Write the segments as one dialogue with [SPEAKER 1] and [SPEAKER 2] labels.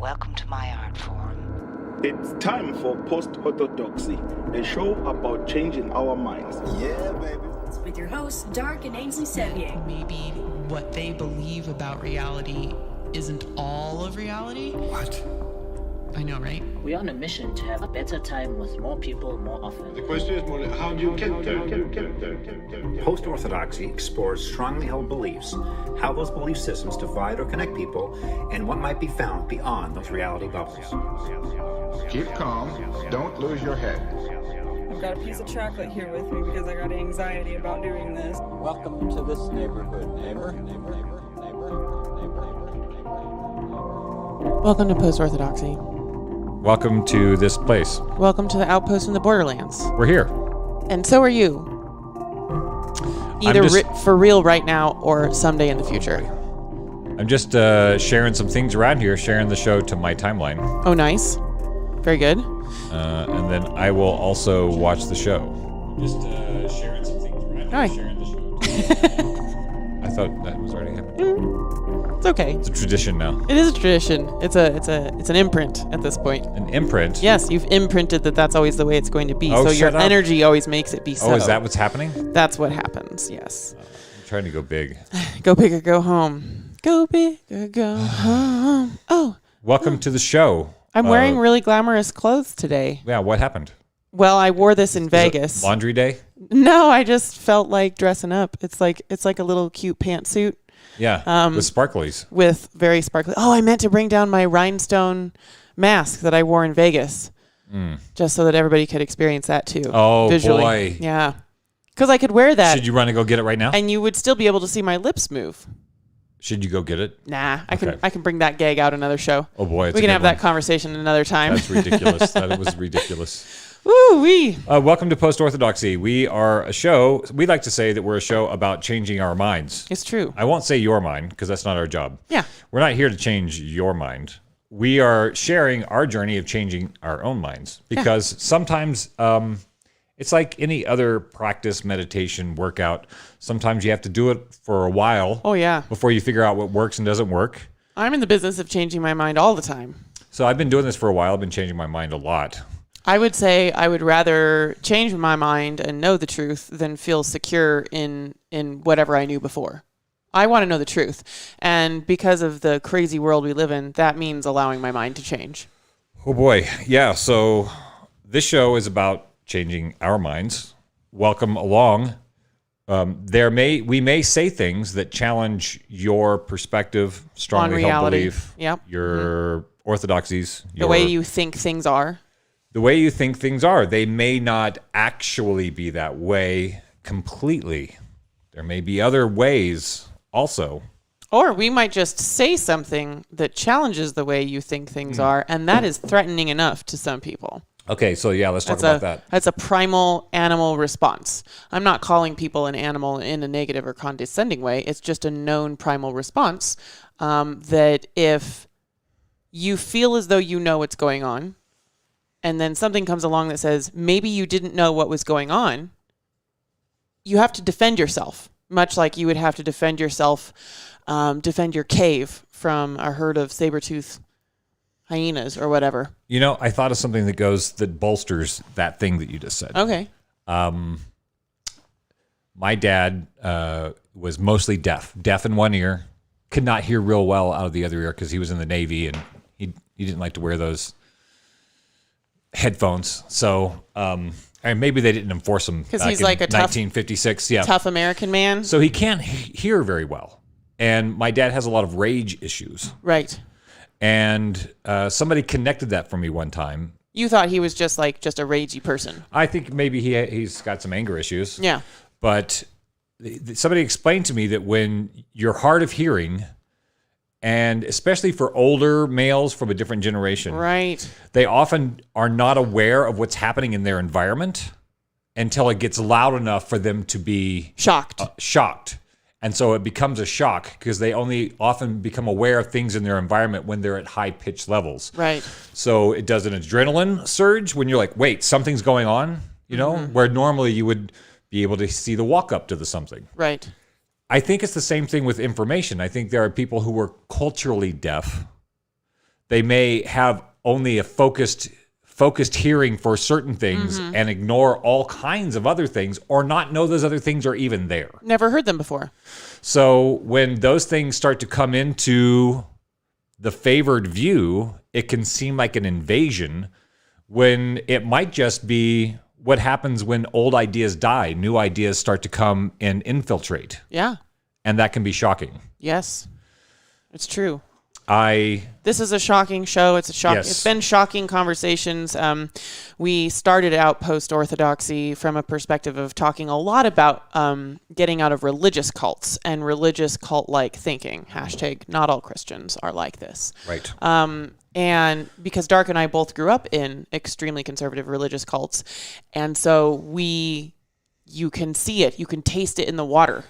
[SPEAKER 1] Welcome to my art form.
[SPEAKER 2] It's time for Post-Orthodoxy, a show about changing our minds.
[SPEAKER 3] Yeah, baby.
[SPEAKER 4] With your hosts, Dark and Ainsley Sevier.
[SPEAKER 5] Maybe what they believe about reality isn't all of reality.
[SPEAKER 3] What?
[SPEAKER 5] I know, right?
[SPEAKER 6] We're on a mission to have a better time with more people more often.
[SPEAKER 7] The question is more like, how do you get there?
[SPEAKER 8] Post-Orthodoxy explores strongly held beliefs, how those belief systems divide or connect people, and what might be found beyond those reality bubbles.
[SPEAKER 7] Keep calm. Don't lose your head.
[SPEAKER 9] I've got a piece of chocolate here with me because I got anxiety about doing this.
[SPEAKER 10] Welcome to this neighborhood, neighbor.
[SPEAKER 11] Welcome to Post-Orthodoxy.
[SPEAKER 12] Welcome to this place.
[SPEAKER 11] Welcome to the outpost in the borderlands.
[SPEAKER 12] We're here.
[SPEAKER 11] And so are you. Either for real right now or someday in the future.
[SPEAKER 12] I'm just sharing some things around here, sharing the show to my timeline.
[SPEAKER 11] Oh, nice. Very good.
[SPEAKER 12] And then I will also watch the show. Just sharing some things around here, sharing the show. I thought that was already happening.
[SPEAKER 11] It's okay.
[SPEAKER 12] It's a tradition now.
[SPEAKER 11] It is a tradition. It's an imprint at this point.
[SPEAKER 12] An imprint?
[SPEAKER 11] Yes, you've imprinted that's always the way it's going to be.
[SPEAKER 12] Oh,
[SPEAKER 11] so your energy always makes it be so.
[SPEAKER 12] Oh, is that what's happening?
[SPEAKER 11] That's what happens, yes.
[SPEAKER 12] I'm trying to go big.
[SPEAKER 11] Go big or go home. Go big or go home. Oh.
[SPEAKER 12] Welcome to the show.
[SPEAKER 11] I'm wearing really glamorous clothes today.
[SPEAKER 12] Yeah, what happened?
[SPEAKER 11] Well, I wore this in Vegas.
[SPEAKER 12] Laundry day?
[SPEAKER 11] No, I just felt like dressing up. It's like a little cute pantsuit.
[SPEAKER 12] Yeah, with sparklies.
[SPEAKER 11] With very sparkly. Oh, I meant to bring down my rhinestone mask that I wore in Vegas. Just so that everybody could experience that too.
[SPEAKER 12] Oh,
[SPEAKER 11] visually.
[SPEAKER 12] Boy.
[SPEAKER 11] Yeah. Because I could wear that.
[SPEAKER 12] Should you run and go get it right now?
[SPEAKER 11] And you would still be able to see my lips move.
[SPEAKER 12] Should you go get it?
[SPEAKER 11] Nah, I can bring that gag out another show.
[SPEAKER 12] Oh boy,
[SPEAKER 11] we can have that conversation another time.
[SPEAKER 12] That's ridiculous. That was ridiculous.
[SPEAKER 11] Woo-wee.
[SPEAKER 12] Welcome to Post-Orthodoxy. We are a show, we like to say that we're a show about changing our minds.
[SPEAKER 11] It's true.
[SPEAKER 12] I won't say your mind, because that's not our job.
[SPEAKER 11] Yeah.
[SPEAKER 12] We're not here to change your mind. We are sharing our journey of changing our own minds. Because sometimes it's like any other practice, meditation, workout. Sometimes you have to do it for a while.
[SPEAKER 11] Oh, yeah.
[SPEAKER 12] Before you figure out what works and doesn't work.
[SPEAKER 11] I'm in the business of changing my mind all the time.
[SPEAKER 12] So I've been doing this for a while. I've been changing my mind a lot.
[SPEAKER 11] I would say I would rather change my mind and know the truth than feel secure in whatever I knew before. I want to know the truth. And because of the crazy world we live in, that means allowing my mind to change.
[SPEAKER 12] Oh boy. Yeah. So this show is about changing our minds. Welcome along. We may say things that challenge your perspective, strongly held belief, your orthodoxies,
[SPEAKER 11] the way you think things are.
[SPEAKER 12] The way you think things are. They may not actually be that way completely. There may be other ways also.
[SPEAKER 11] Or we might just say something that challenges the way you think things are, and that is threatening enough to some people.
[SPEAKER 12] Okay, so yeah, let's talk about that.
[SPEAKER 11] That's a primal animal response. I'm not calling people an animal in a negative or condescending way. It's just a known primal response that if you feel as though you know what's going on, and then something comes along that says, maybe you didn't know what was going on, you have to defend yourself, much like you would have to defend yourself, defend your cave from a herd of saber-toothed hyenas or whatever.
[SPEAKER 12] You know, I thought of something that bolsters that thing that you just said.
[SPEAKER 11] Okay.
[SPEAKER 12] My dad was mostly deaf in one ear, could not hear real well out of the other ear because he was in the Navy and he didn't like to wear those headphones. So and maybe they didn't enforce them
[SPEAKER 11] because
[SPEAKER 12] back
[SPEAKER 11] he's
[SPEAKER 12] in
[SPEAKER 11] like a
[SPEAKER 12] 1956.
[SPEAKER 11] Tough American man.
[SPEAKER 12] So he can't hear very well. And my dad has a lot of rage issues.
[SPEAKER 11] Right.
[SPEAKER 12] And somebody connected that for me one time.
[SPEAKER 11] You thought he was just a ragey person.
[SPEAKER 12] I think maybe he's got some anger issues.
[SPEAKER 11] Yeah.
[SPEAKER 12] But somebody explained to me that when you're hard of hearing, and especially for older males from a different generation,
[SPEAKER 11] right,
[SPEAKER 12] they often are not aware of what's happening in their environment until it gets loud enough for them to be shocked. And so it becomes a shock because they only often become aware of things in their environment when they're at high-pitched levels.
[SPEAKER 11] Right.
[SPEAKER 12] So it does an adrenaline surge when you're like, wait, something's going on, where normally you would be able to see the walk up to the something.
[SPEAKER 11] Right.
[SPEAKER 12] I think it's the same thing with information. I think there are people who are culturally deaf They may have only a focused hearing for certain things and ignore all kinds of other things, or not know those other things are even there.
[SPEAKER 11] Never heard them before.
[SPEAKER 12] So when those things start to come into the favored view, it can seem like an invasion when it might just be what happens when old ideas die. New ideas start to come and infiltrate.
[SPEAKER 11] Yeah.
[SPEAKER 12] And that can be shocking.
[SPEAKER 11] Yes. It's true.
[SPEAKER 12] This
[SPEAKER 11] is a shocking show. It's a shock.
[SPEAKER 12] Yes.
[SPEAKER 11] It's been shocking conversations. We started out Post-Orthodoxy from a perspective of talking a lot about getting out of religious cults and religious cult-like thinking. # not all Christians are like this.
[SPEAKER 12] Right.
[SPEAKER 11] And because Dark and I both grew up in extremely conservative religious cults, and so you can see it, you can taste it in the water.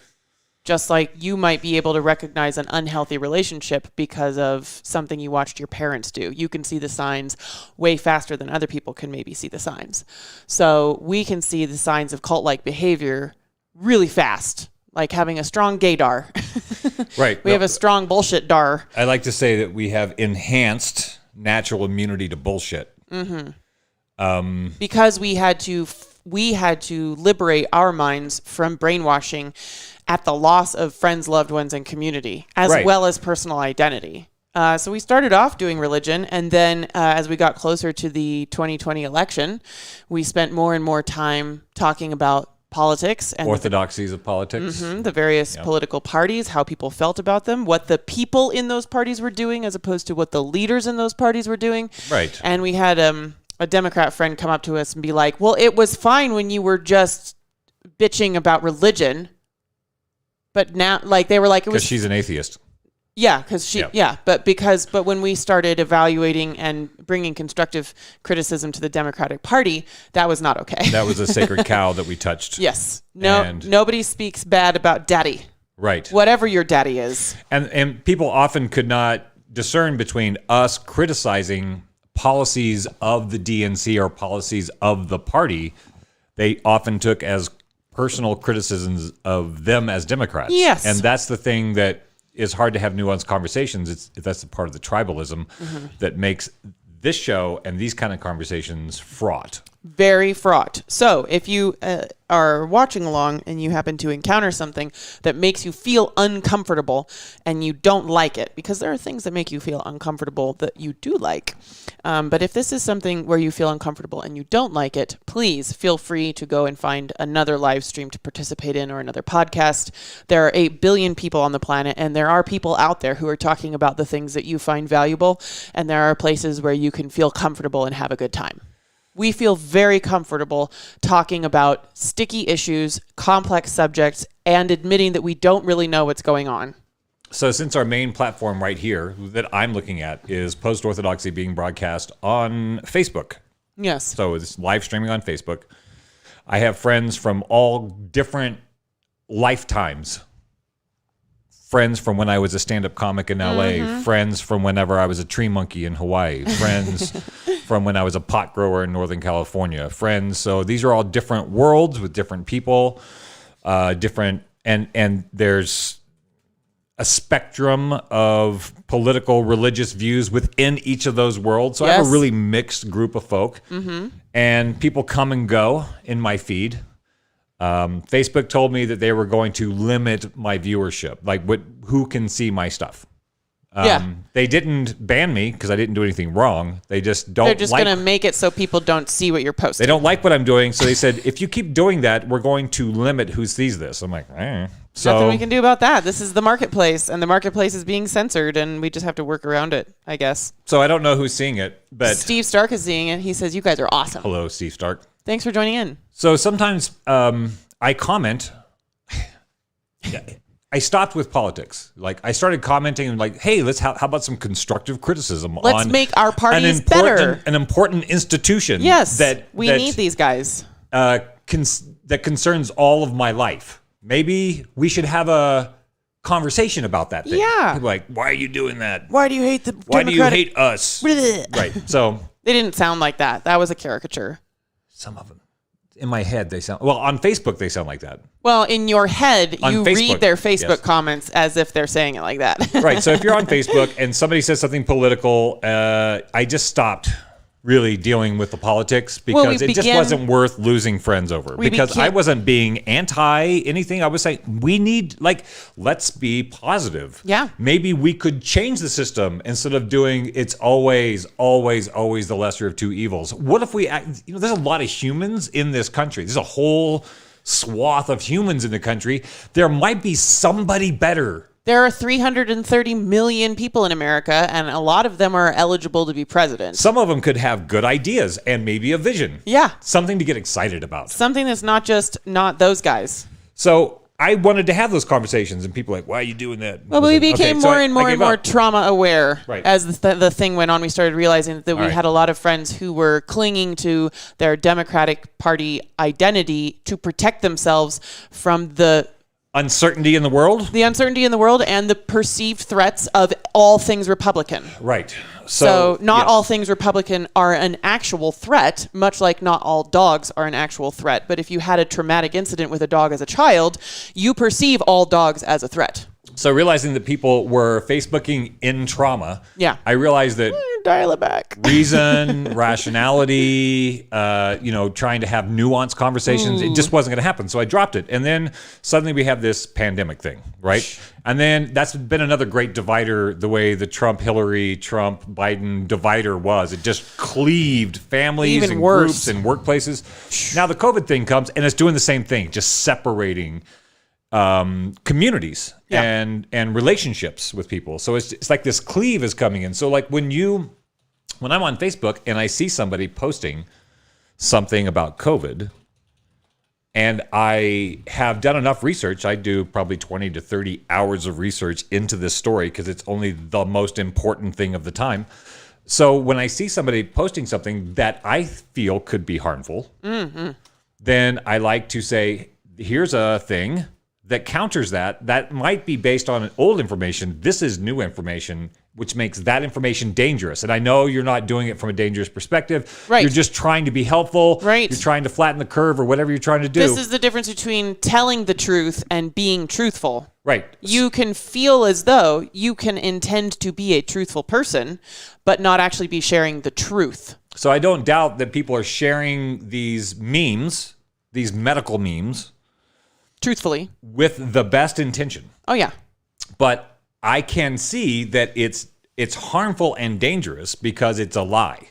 [SPEAKER 11] Just like you might be able to recognize an unhealthy relationship because of something you watched your parents do. You can see the signs way faster than other people can maybe see the signs. So we can see the signs of cult-like behavior really fast, like having a strong gaydar.
[SPEAKER 12] Right.
[SPEAKER 11] We have a strong bullshit dar.
[SPEAKER 12] I like to say that we have enhanced natural immunity to bullshit.
[SPEAKER 11] Because we had to liberate our minds from brainwashing at the loss of friends, loved ones, and community, as well as personal identity. So we started off doing religion, and then as we got closer to the 2020 election, we spent more and more time talking about politics and
[SPEAKER 12] orthodoxies of politics,
[SPEAKER 11] the various political parties, how people felt about them, what the people in those parties were doing, as opposed to what the leaders in those parties were doing.
[SPEAKER 12] Right.
[SPEAKER 11] And we had a Democrat friend come up to us and be like, "Well, it was fine when you were just bitching about religion." But now, like, they were like, it was...
[SPEAKER 12] Because she's an atheist.
[SPEAKER 11] Yeah, because she... Yeah, but when we started evaluating and bringing constructive criticism to the Democratic Party, that was not okay.
[SPEAKER 12] That was a sacred cow that we touched.
[SPEAKER 11] Yes. Nobody speaks bad about daddy.
[SPEAKER 12] Right.
[SPEAKER 11] Whatever your daddy is.
[SPEAKER 12] And people often could not discern between us criticizing policies of the DNC or policies of the party. They often took as personal criticisms of them as Democrats.
[SPEAKER 11] Yes.
[SPEAKER 12] And that's the thing that is hard to have nuanced conversations. That's the part of the tribalism that makes this show and these kind of conversations fraught.
[SPEAKER 11] Very fraught. So if you are watching along and you happen to encounter something that makes you feel uncomfortable and you don't like it, because there are things that make you feel uncomfortable that you do like. But if this is something where you feel uncomfortable and you don't like it, please feel free to go and find another live stream to participate in or another podcast. There are 8 billion people on the planet, and there are people out there who are talking about the things that you find valuable, and there are places where you can feel comfortable and have a good time. We feel very comfortable talking about sticky issues, complex subjects, and admitting that we don't really know what's going on.
[SPEAKER 12] So since our main platform right here that I'm looking at is Post-Orthodoxy being broadcast on Facebook.
[SPEAKER 11] Yes.
[SPEAKER 12] So it's live streaming on Facebook. I have friends from all different lifetimes. Friends from when I was a stand-up comic in LA, friends from whenever I was a tree monkey in Hawaii, friends from when I was a pot grower in Northern California, friends. So these are all different worlds with different people, different, and there's a spectrum of political, religious views within each of those worlds. So I have a really mixed group of folk, and people come and go in my feed. Facebook told me that they were going to limit my viewership, like who can see my stuff. They didn't ban me because I didn't do anything wrong. They just don't.
[SPEAKER 11] They're just going to make it so people don't see what you're posting.
[SPEAKER 12] They don't like what I'm doing, so they said, if you keep doing that, we're going to limit who sees this. I'm like, So
[SPEAKER 11] nothing we can do about that. This is the marketplace, and the marketplace is being censored, and we just have to work around it, I guess.
[SPEAKER 12] So I don't know who's seeing it, but
[SPEAKER 11] Steve Stark is seeing it. He says, "You guys are awesome."
[SPEAKER 12] Hello, Steve Stark.
[SPEAKER 11] Thanks for joining in.
[SPEAKER 12] So sometimes I comment. I stopped with politics. Like I started commenting and like, hey, how about some constructive criticism?
[SPEAKER 11] Let's make our parties better.
[SPEAKER 12] An important institution.
[SPEAKER 11] Yes,
[SPEAKER 12] that
[SPEAKER 11] we need these guys.
[SPEAKER 12] That concerns all of my life. Maybe we should have a conversation about that thing.
[SPEAKER 11] Yeah.
[SPEAKER 12] Like, why are you doing that?
[SPEAKER 11] Why do you hate the
[SPEAKER 12] Why do you hate us? Right. So
[SPEAKER 11] they didn't sound like that. That was a caricature.
[SPEAKER 12] Some of them. In my head, they sound... Well, on Facebook, they sound like that.
[SPEAKER 11] Well, in your head,
[SPEAKER 12] On
[SPEAKER 11] you
[SPEAKER 12] Facebook,
[SPEAKER 11] read their Facebook
[SPEAKER 12] yes.
[SPEAKER 11] comments as if they're saying it like that.
[SPEAKER 12] Right. So if you're on Facebook and somebody says something political, I just stopped really dealing with the politics because it just wasn't worth losing friends over. Because I wasn't being anti anything. I was saying we need, like, let's be positive.
[SPEAKER 11] Yeah.
[SPEAKER 12] Maybe we could change the system instead of doing it's always, always, always the lesser of two evils. What if we, there's a lot of humans in this country. There's a whole swath of humans in the country. There might be somebody better.
[SPEAKER 11] There are 330 million people in America, and a lot of them are eligible to be president.
[SPEAKER 12] Some of them could have good ideas and maybe a vision.
[SPEAKER 11] Yeah.
[SPEAKER 12] Something to get excited about.
[SPEAKER 11] Something that's not those guys.
[SPEAKER 12] So I wanted to have those conversations, and people were like, why are you doing that?
[SPEAKER 11] Well, we became more and more trauma aware
[SPEAKER 12] right.
[SPEAKER 11] as the thing went on. We started realizing that we had a lot of friends who were clinging to their Democratic Party identity to protect themselves from the
[SPEAKER 12] uncertainty in the world?
[SPEAKER 11] The uncertainty in the world and the perceived threats of all things Republican.
[SPEAKER 12] Right.
[SPEAKER 11] So not all things Republican are an actual threat, much like not all dogs are an actual threat. But if you had a traumatic incident with a dog as a child, you perceive all dogs as a threat.
[SPEAKER 12] So realizing that people were Facebooking in trauma, I realized that
[SPEAKER 11] dial it back.
[SPEAKER 12] Reason, rationality, trying to have nuanced conversations, it just wasn't going to happen. So I dropped it. And then suddenly we have this pandemic thing, right? And then that's been another great divider, the way the Trump-Hillary, Trump-Biden divider was. It just cleaved families and groups and workplaces. Now the COVID thing comes and it's doing the same thing, just separating communities and relationships with people. So it's like this cleave is coming in. So like when I'm on Facebook and I see somebody posting something about COVID and I have done enough research, I do probably 20 to 30 hours of research into this story because it's only the most important thing of the time. So when I see somebody posting something that I feel could be harmful, then I like to say, here's a thing that counters that might be based on old information. This is new information, which makes that information dangerous. And I know you're not doing it from a dangerous perspective.
[SPEAKER 11] Right.
[SPEAKER 12] You're just trying to be helpful.
[SPEAKER 11] Right.
[SPEAKER 12] You're trying to flatten the curve or whatever you're trying to do.
[SPEAKER 11] This is the difference between telling the truth and being truthful.
[SPEAKER 12] Right.
[SPEAKER 11] You can feel as though you can intend to be a truthful person, but not actually be sharing the truth.
[SPEAKER 12] So I don't doubt that people are sharing these memes, these medical memes,
[SPEAKER 11] truthfully,
[SPEAKER 12] with the best intention.
[SPEAKER 11] Oh yeah.
[SPEAKER 12] But I can see that it's harmful and dangerous because it's a lie.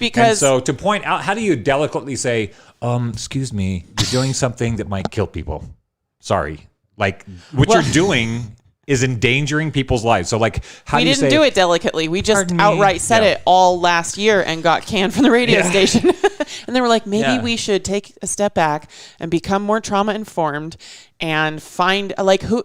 [SPEAKER 12] And so to point out, how do you delicately say, excuse me, you're doing something that might kill people. Sorry. Like what you're doing is endangering people's lives. So like, how do you say? We
[SPEAKER 11] didn't do it delicately. We just outright said it all last year and got canned from the radio station. And they were like, maybe we should take a step back and become more trauma informed and find like who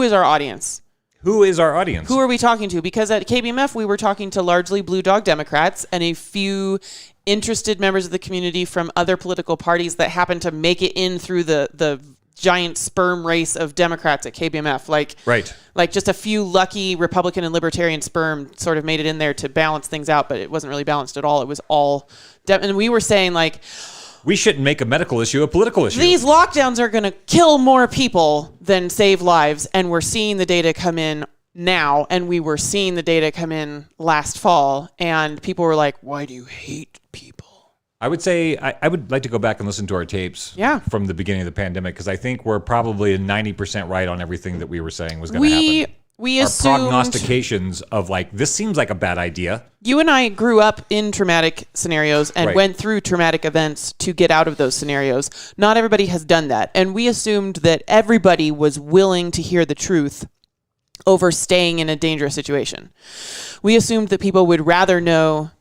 [SPEAKER 11] is our audience?
[SPEAKER 12] Who is our audience?
[SPEAKER 11] Who are we talking to? Because at KBMF, we were talking to largely blue dog Democrats and a few interested members of the community from other political parties that happened to make it in through the giant sperm race of Democrats at KBMF. Like just a few lucky Republican and Libertarian sperm sort of made it in there to balance things out, but it wasn't really balanced at all. It was all... and we were saying like...
[SPEAKER 12] We shouldn't make a medical issue a political issue.
[SPEAKER 11] These lockdowns are going to kill more people than save lives, and we're seeing the data come in now, and we were seeing the data come in last fall, and people were like, why do you hate people?
[SPEAKER 12] I would say I would like to go back and listen to our tapes from the beginning of the pandemic because I think we're probably 90% right on everything that we were saying was going to happen.
[SPEAKER 11] We
[SPEAKER 12] our
[SPEAKER 11] assumed,
[SPEAKER 12] prognostications of like, this seems like a bad idea.
[SPEAKER 11] You and I grew up in traumatic scenarios and went through traumatic events to get out of those scenarios. Not everybody has done that. And we assumed that everybody was willing to hear the truth over staying in a dangerous situation. We assumed that people would rather know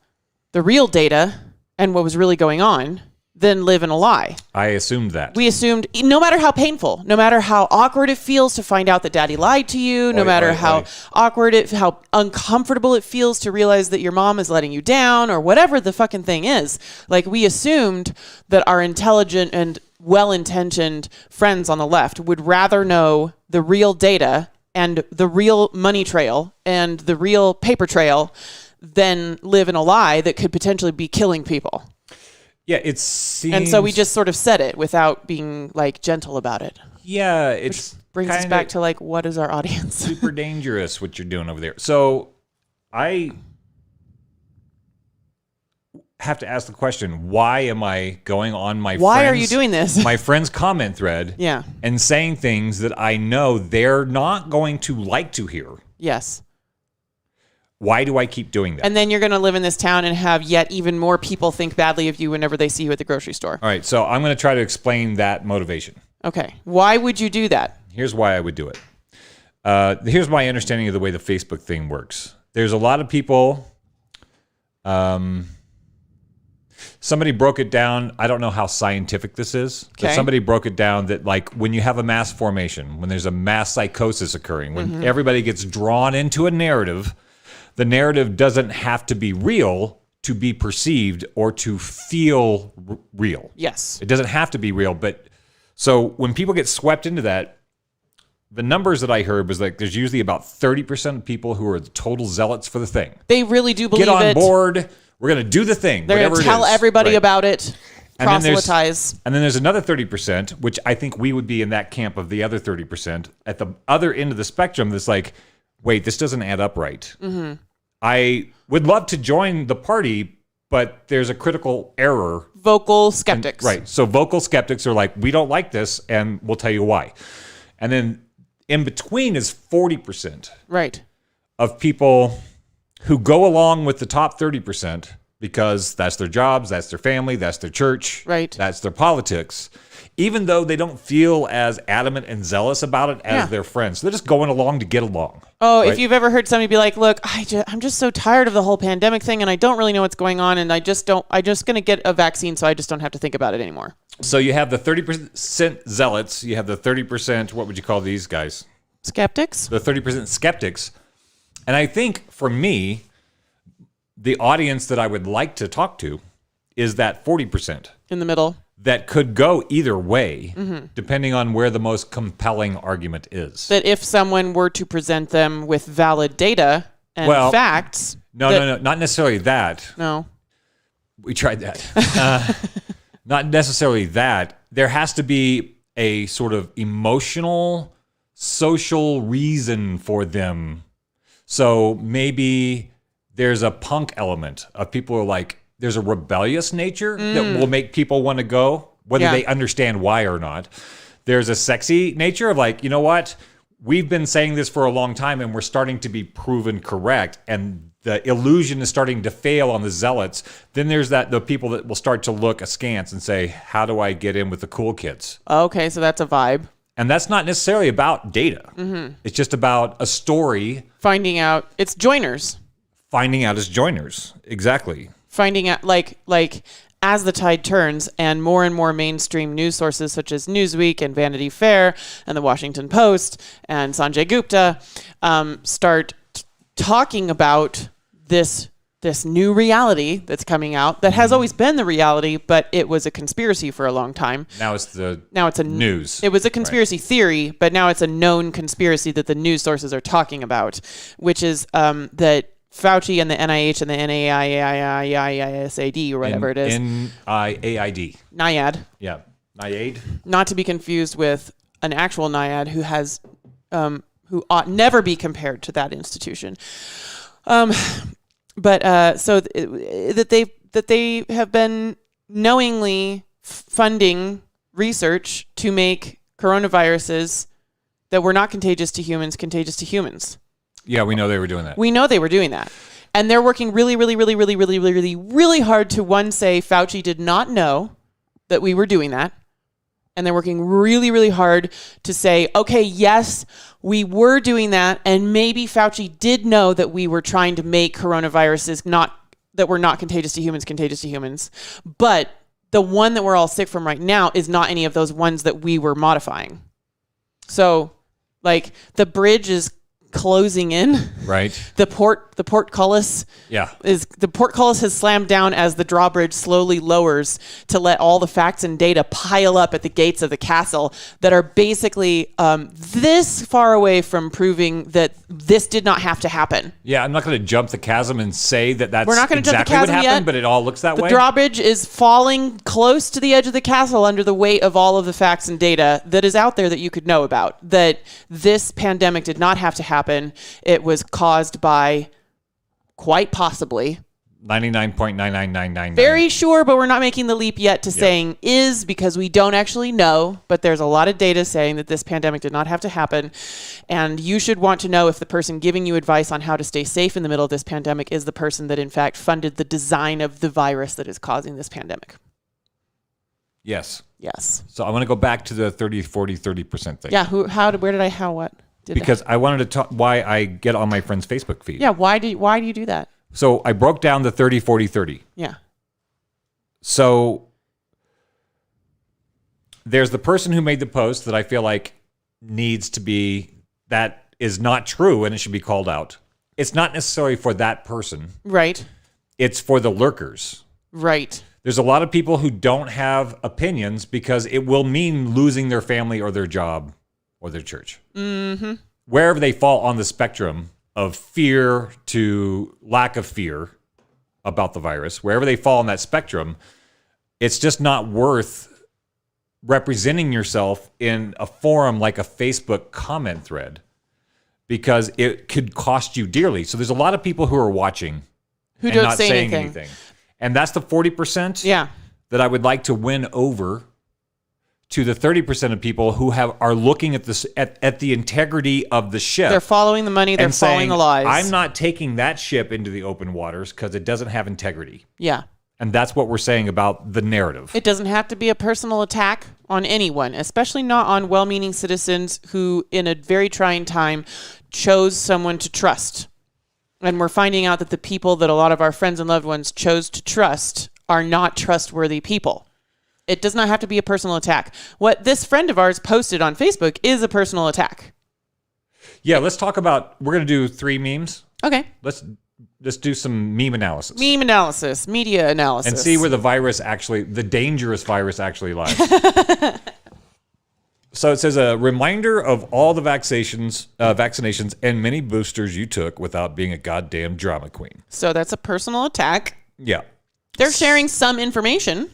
[SPEAKER 11] the real data and what was really going on than live in a lie.
[SPEAKER 12] I assumed that.
[SPEAKER 11] We assumed, no matter how painful, no matter how awkward it feels to find out that daddy lied to you, no matter how awkward how uncomfortable it feels to realize that your mom is letting you down or whatever the fucking thing is. Like we assumed that our intelligent and well-intentioned friends on the left would rather know the real data and the real money trail and the real paper trail than live in a lie that could potentially be killing people.
[SPEAKER 12] Yeah, it seems...
[SPEAKER 11] And so we just sort of said it without being like gentle about it.
[SPEAKER 12] Yeah, it's
[SPEAKER 11] which brings us back to like, what is our audience?
[SPEAKER 12] Super dangerous what you're doing over there. So I have to ask the question, why am I going on
[SPEAKER 11] Why are you doing this?
[SPEAKER 12] my friend's comment thread
[SPEAKER 11] Yeah.
[SPEAKER 12] and saying things that I know they're not going to like to hear?
[SPEAKER 11] Yes.
[SPEAKER 12] Why do I keep doing that?
[SPEAKER 11] And then you're going to live in this town and have yet even more people think badly of you whenever they see you at the grocery store.
[SPEAKER 12] All right, so I'm going to try to explain that motivation.
[SPEAKER 11] Okay. Why would you do that?
[SPEAKER 12] Here's why I would do it. Here's my understanding of the way the Facebook thing works. There's a lot of people... somebody broke it down. I don't know how scientific this is.
[SPEAKER 11] Okay.
[SPEAKER 12] But somebody broke it down that like when you have a mass formation, when there's a mass psychosis occurring, when everybody gets drawn into a narrative, the narrative doesn't have to be real to be perceived or to feel real.
[SPEAKER 11] Yes.
[SPEAKER 12] It doesn't have to be real. But so when people get swept into that, the numbers that I heard was like there's usually about 30% of people who are the total zealots for the thing.
[SPEAKER 11] They really do believe it.
[SPEAKER 12] Get on board. We're going to do the thing.
[SPEAKER 11] They're going to tell everybody about it.
[SPEAKER 12] And
[SPEAKER 11] proselytize.
[SPEAKER 12] And then there's another 30%, which I think we would be in that camp of the other 30%. At the other end of the spectrum, that's like, wait, this doesn't add up right. Mm-hmm. I would love to join the party, but there's a critical error.
[SPEAKER 11] Vocal skeptics.
[SPEAKER 12] Right. So vocal skeptics are like, we don't like this, and we'll tell you why. And then in between is 40%.
[SPEAKER 11] Right.
[SPEAKER 12] Of people who go along with the top 30% because that's their jobs, that's their family, that's their church,
[SPEAKER 11] right?
[SPEAKER 12] That's their politics, even though they don't feel as adamant and zealous about it as their friends. They're just going along to get along.
[SPEAKER 11] Oh,
[SPEAKER 12] right?
[SPEAKER 11] If you've ever heard somebody be like, look, I'm just so tired of the whole pandemic thing and I don't really know what's going on and I'm just going to get a vaccine so I just don't have to think about it anymore.
[SPEAKER 12] So you have the 30% zealots, you have the 30%, what would you call these guys?
[SPEAKER 11] Skeptics?
[SPEAKER 12] The 30% skeptics. And I think for me, the audience that I would like to talk to is that 40%.
[SPEAKER 11] In the middle.
[SPEAKER 12] That could go either way, depending on where the most compelling argument is.
[SPEAKER 11] That if someone were to present them with valid data and facts.
[SPEAKER 12] No, not necessarily that.
[SPEAKER 11] No.
[SPEAKER 12] We tried that. Not necessarily that. There has to be a sort of emotional, social reason for them. So maybe there's a punk element of people who are like, there's a rebellious nature that will make people want to go, whether they understand why or not. There's a sexy nature of like, you know what? We've been saying this for a long time and we're starting to be proven correct. And the illusion is starting to fail on the zealots. Then there's the people that will start to look askance and say, how do I get in with the cool kids?
[SPEAKER 11] Okay, so that's a vibe.
[SPEAKER 12] And that's not necessarily about data. It's just about a story.
[SPEAKER 11] Finding out. It's joiners.
[SPEAKER 12] Finding out as joiners. Exactly.
[SPEAKER 11] Finding out, like as the tide turns and more mainstream news sources such as Newsweek and Vanity Fair and the Washington Post and Sanjay Gupta start talking about this new reality that's coming out that has always been the reality, but it was a conspiracy for a long time.
[SPEAKER 12] Now it's a news.
[SPEAKER 11] It was a conspiracy theory, but now it's a known conspiracy that the news sources are talking about, which is that Fauci and the NIH and the NIAID or whatever it is.
[SPEAKER 12] NIAID.
[SPEAKER 11] NIAID.
[SPEAKER 12] Yeah. NIAID.
[SPEAKER 11] Not to be confused with an actual NIAID who has who ought never be compared to that institution. But that they have been knowingly funding research to make coronaviruses that were not contagious to humans contagious to humans.
[SPEAKER 12] Yeah, we know they were doing that.
[SPEAKER 11] We know they were doing that. And they're working really hard to, one, say Fauci did not know that we were doing that. And they're working really hard to say, okay, yes, we were doing that. And maybe Fauci did know that we were trying to make coronaviruses that were not contagious to humans. But the one that we're all sick from right now is not any of those ones that we were modifying. So, like, the bridge is closing in.
[SPEAKER 12] Right.
[SPEAKER 11] The portcullis.
[SPEAKER 12] Yeah.
[SPEAKER 11] The portcullis has slammed down as the drawbridge slowly lowers to let all the facts and data pile up at the gates of the castle that are basically this far away from proving that this did not have to happen.
[SPEAKER 12] Yeah, I'm not going to jump the chasm and say that that's
[SPEAKER 11] We're not gonna
[SPEAKER 12] exactly
[SPEAKER 11] jump the
[SPEAKER 12] what
[SPEAKER 11] chasm
[SPEAKER 12] happened,
[SPEAKER 11] yet.
[SPEAKER 12] but it all looks that way.
[SPEAKER 11] The drawbridge is falling close to the edge of the castle under the weight of all of the facts and data that is out there that you could know about. That this pandemic did not have to happen. It was caused by, quite possibly,
[SPEAKER 12] 99.99999.
[SPEAKER 11] very sure, but we're not making the leap yet to saying is, because we don't actually know. But there's a lot of data saying that this pandemic did not have to happen. And you should want to know if the person giving you advice on how to stay safe in the middle of this pandemic is the person that in fact funded the design of the virus that is causing this pandemic.
[SPEAKER 12] Yes.
[SPEAKER 11] Yes.
[SPEAKER 12] So I want to go back to the 30, 40, 30% thing.
[SPEAKER 11] Yeah. What?
[SPEAKER 12] Because I wanted to talk why I get on my friend's Facebook feed.
[SPEAKER 11] Yeah. Why do you do that?
[SPEAKER 12] So I broke down the 30, 40, 30.
[SPEAKER 11] Yeah.
[SPEAKER 12] So there's the person who made the post that I feel like needs to be, that is not true and it should be called out. It's not necessarily for that person.
[SPEAKER 11] Right.
[SPEAKER 12] It's for the lurkers.
[SPEAKER 11] Right.
[SPEAKER 12] There's a lot of people who don't have opinions because it will mean losing their family or their job or their church. Mm-hmm. Wherever they fall on the spectrum of fear to lack of fear about the virus, wherever they fall on that spectrum, it's just not worth representing yourself in a forum like a Facebook comment thread because it could cost you dearly. So there's a lot of people who are watching
[SPEAKER 11] who
[SPEAKER 12] and
[SPEAKER 11] don't
[SPEAKER 12] not
[SPEAKER 11] say
[SPEAKER 12] saying
[SPEAKER 11] anything.
[SPEAKER 12] And that's the 40%
[SPEAKER 11] Yeah.
[SPEAKER 12] that I would like to win over to the 30% of people who are looking at this at the integrity of the ship.
[SPEAKER 11] They're following the money. They're
[SPEAKER 12] and
[SPEAKER 11] following
[SPEAKER 12] saying,
[SPEAKER 11] the lies.
[SPEAKER 12] I'm not taking that ship into the open waters because it doesn't have integrity.
[SPEAKER 11] Yeah.
[SPEAKER 12] And that's what we're saying about the narrative.
[SPEAKER 11] It doesn't have to be a personal attack on anyone, especially not on well-meaning citizens who, in a very trying time, chose someone to trust. And we're finding out that the people that a lot of our friends and loved ones chose to trust are not trustworthy people. It does not have to be a personal attack. What this friend of ours posted on Facebook is a personal attack.
[SPEAKER 12] Yeah, let's talk about, we're going to do 3 memes.
[SPEAKER 11] Okay.
[SPEAKER 12] Let's do some meme analysis.
[SPEAKER 11] Meme analysis, media analysis.
[SPEAKER 12] And see where the dangerous virus actually lies. So it says a reminder of all the vaccinations and many boosters you took without being a goddamn drama queen.
[SPEAKER 11] So that's a personal attack.
[SPEAKER 12] Yeah.
[SPEAKER 11] They're sharing some information.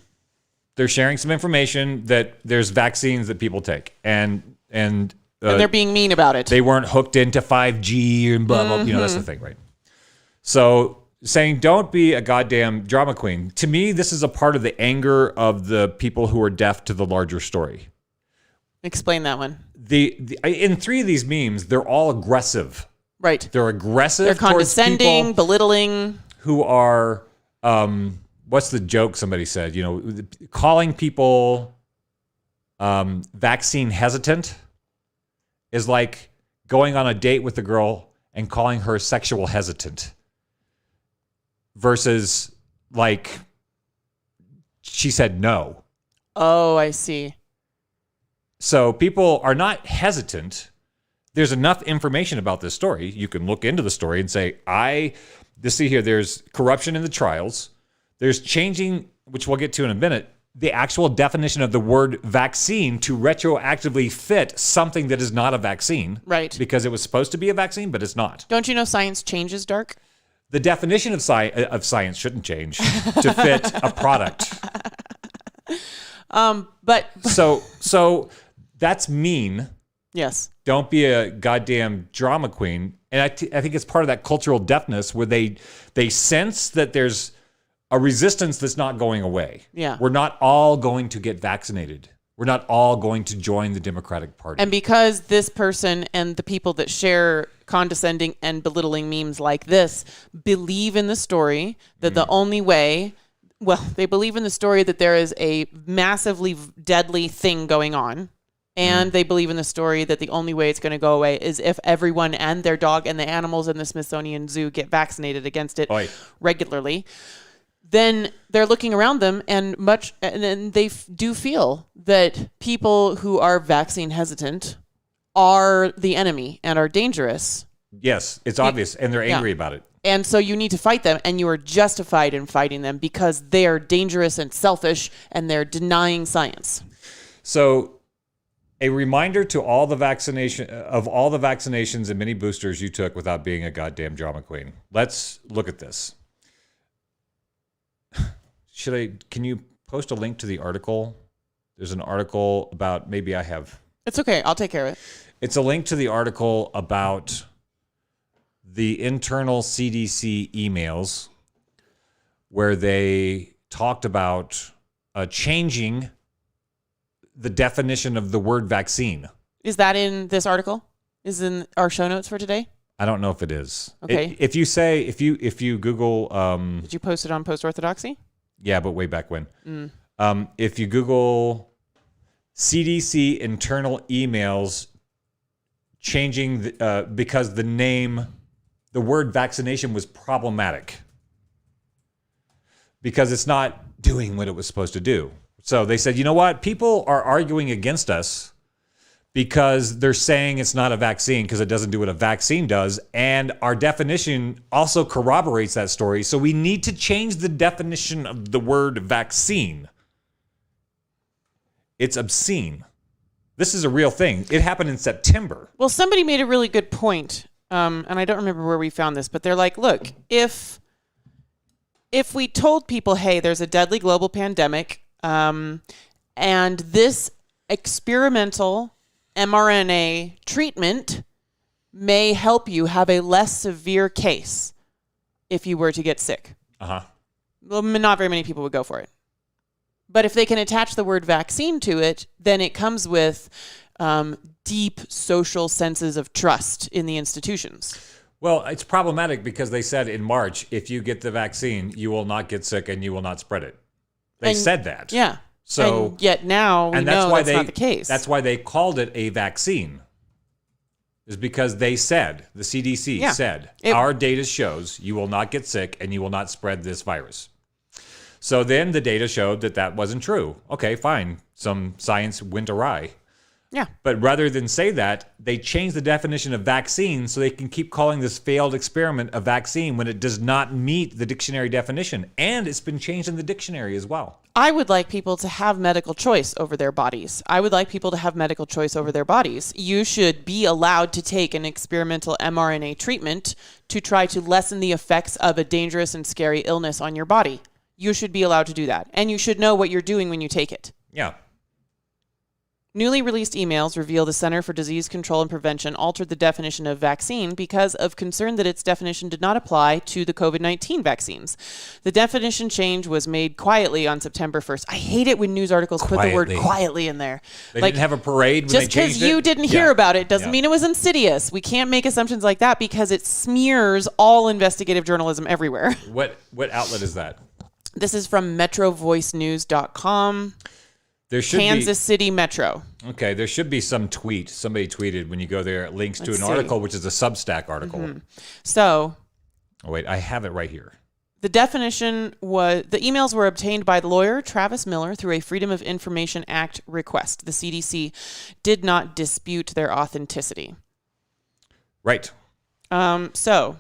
[SPEAKER 12] They're sharing some information that there's vaccines that people take. And
[SPEAKER 11] they're being mean about it.
[SPEAKER 12] They weren't hooked into 5G and blah, blah, you know, that's the thing, right? So saying don't be a goddamn drama queen. To me, this is a part of the anger of the people who are deaf to the larger story.
[SPEAKER 11] Explain that one.
[SPEAKER 12] In 3 of these memes, they're all aggressive.
[SPEAKER 11] Right.
[SPEAKER 12] They're aggressive.
[SPEAKER 11] They're condescending,
[SPEAKER 12] towards
[SPEAKER 11] belittling.
[SPEAKER 12] who are, what's the joke somebody said? You know, calling people vaccine hesitant is like going on a date with a girl and calling her sexual hesitant versus like she said no.
[SPEAKER 11] Oh, I see.
[SPEAKER 12] So people are not hesitant. There's enough information about this story. You can look into the story and say, see here, there's corruption in the trials. There's changing, which we'll get to in a minute, the actual definition of the word vaccine to retroactively fit something that is not a vaccine.
[SPEAKER 11] Right.
[SPEAKER 12] Because it was supposed to be a vaccine, but it's not. Don't
[SPEAKER 11] you know science changes, Dark?
[SPEAKER 12] The definition of science shouldn't change to fit a product.
[SPEAKER 11] But
[SPEAKER 12] so that's mean.
[SPEAKER 11] Yes.
[SPEAKER 12] Don't be a goddamn drama queen. And I think it's part of that cultural deafness where they sense that there's a resistance that's not going away.
[SPEAKER 11] Yeah.
[SPEAKER 12] We're not all going to get vaccinated. We're not all going to join the Democratic Party.
[SPEAKER 11] And because this person and the people that share condescending and belittling memes like this believe in the story that the only way, they believe in the story that there is a massively deadly thing going on. And they believe in the story that the only way it's going to go away is if everyone and their dog and the animals in the Smithsonian Zoo get vaccinated against it regularly. Then they're looking around them and they do feel that people who are vaccine hesitant are the enemy and are dangerous.
[SPEAKER 12] Yes, it's obvious, and they're angry about it.
[SPEAKER 11] And so you need to fight them, and you are justified in fighting them because they are dangerous and selfish, and they're denying science.
[SPEAKER 12] So, a reminder to all the vaccinations and many boosters you took without being a goddamn drama queen. Let's look at this. Can you post a link to the article? There's an article about, maybe I have.
[SPEAKER 11] It's okay. I'll take care of it.
[SPEAKER 12] It's a link to the article about the internal CDC emails where they talked about changing the definition of the word vaccine.
[SPEAKER 11] Is that in this article? Is in our show notes for today?
[SPEAKER 12] I don't know if it is.
[SPEAKER 11] Okay.
[SPEAKER 12] If you Google,
[SPEAKER 11] did you post it on Post-Orthodoxy?
[SPEAKER 12] Yeah, but way back when. If you Google CDC internal emails changing because the word vaccination was problematic because it's not doing what it was supposed to do. So they said, you know what? People are arguing against us because they're saying it's not a vaccine because it doesn't do what a vaccine does. And our definition also corroborates that story. So we need to change the definition of the word vaccine. It's obscene. This is a real thing. It happened in September.
[SPEAKER 11] Well, somebody made a really good point. And I don't remember where we found this, but they're like, look, if we told people, hey, there's a deadly global pandemic, and this experimental mRNA treatment may help you have a less severe case if you were to get sick. Well, not very many people would go for it. But if they can attach the word vaccine to it, then it comes with deep social senses of trust in the institutions.
[SPEAKER 12] Well, it's problematic because they said in March, if you get the vaccine, you will not get sick and you will not spread it. They said that.
[SPEAKER 11] Yeah.
[SPEAKER 12] So,
[SPEAKER 11] and yet now we know that's not the case.
[SPEAKER 12] That's why they called it a vaccine. Is because they said, the CDC said, our data shows you will not get sick and you will not spread this virus. So then the data showed that that wasn't true. Okay, fine. Some science went awry.
[SPEAKER 11] Yeah.
[SPEAKER 12] But rather than say that, they changed the definition of vaccine so they can keep calling this failed experiment a vaccine when it does not meet the dictionary definition. And it's been changed in the dictionary as well.
[SPEAKER 11] I would like people to have medical choice over their bodies. You should be allowed to take an experimental mRNA treatment to try to lessen the effects of a dangerous and scary illness on your body. You should be allowed to do that. And you should know what you're doing when you take it.
[SPEAKER 12] Yeah.
[SPEAKER 11] Newly released emails reveal the Center for Disease Control and Prevention altered the definition of vaccine because of concern that its definition did not apply to the COVID-19 vaccines. The definition change was made quietly on September 1st. I hate it when news articles put the word quietly in there.
[SPEAKER 12] They didn't have a parade when they changed it?
[SPEAKER 11] Just because you didn't hear about it doesn't mean it was insidious. We can't make assumptions like that because it smears all investigative journalism everywhere.
[SPEAKER 12] What outlet is that?
[SPEAKER 11] This is from metrovoicenews.com.
[SPEAKER 12] There should
[SPEAKER 11] Kansas City Metro.
[SPEAKER 12] Okay, there should be some tweet. Somebody tweeted when you go there, it links to an article, which is a Substack article.
[SPEAKER 11] Mm-hmm. So.
[SPEAKER 12] Oh, wait, I have it right here.
[SPEAKER 11] The definition was, the emails were obtained by the lawyer Travis Miller through a Freedom of Information Act request. The CDC did not dispute their authenticity.
[SPEAKER 12] Right.
[SPEAKER 11] So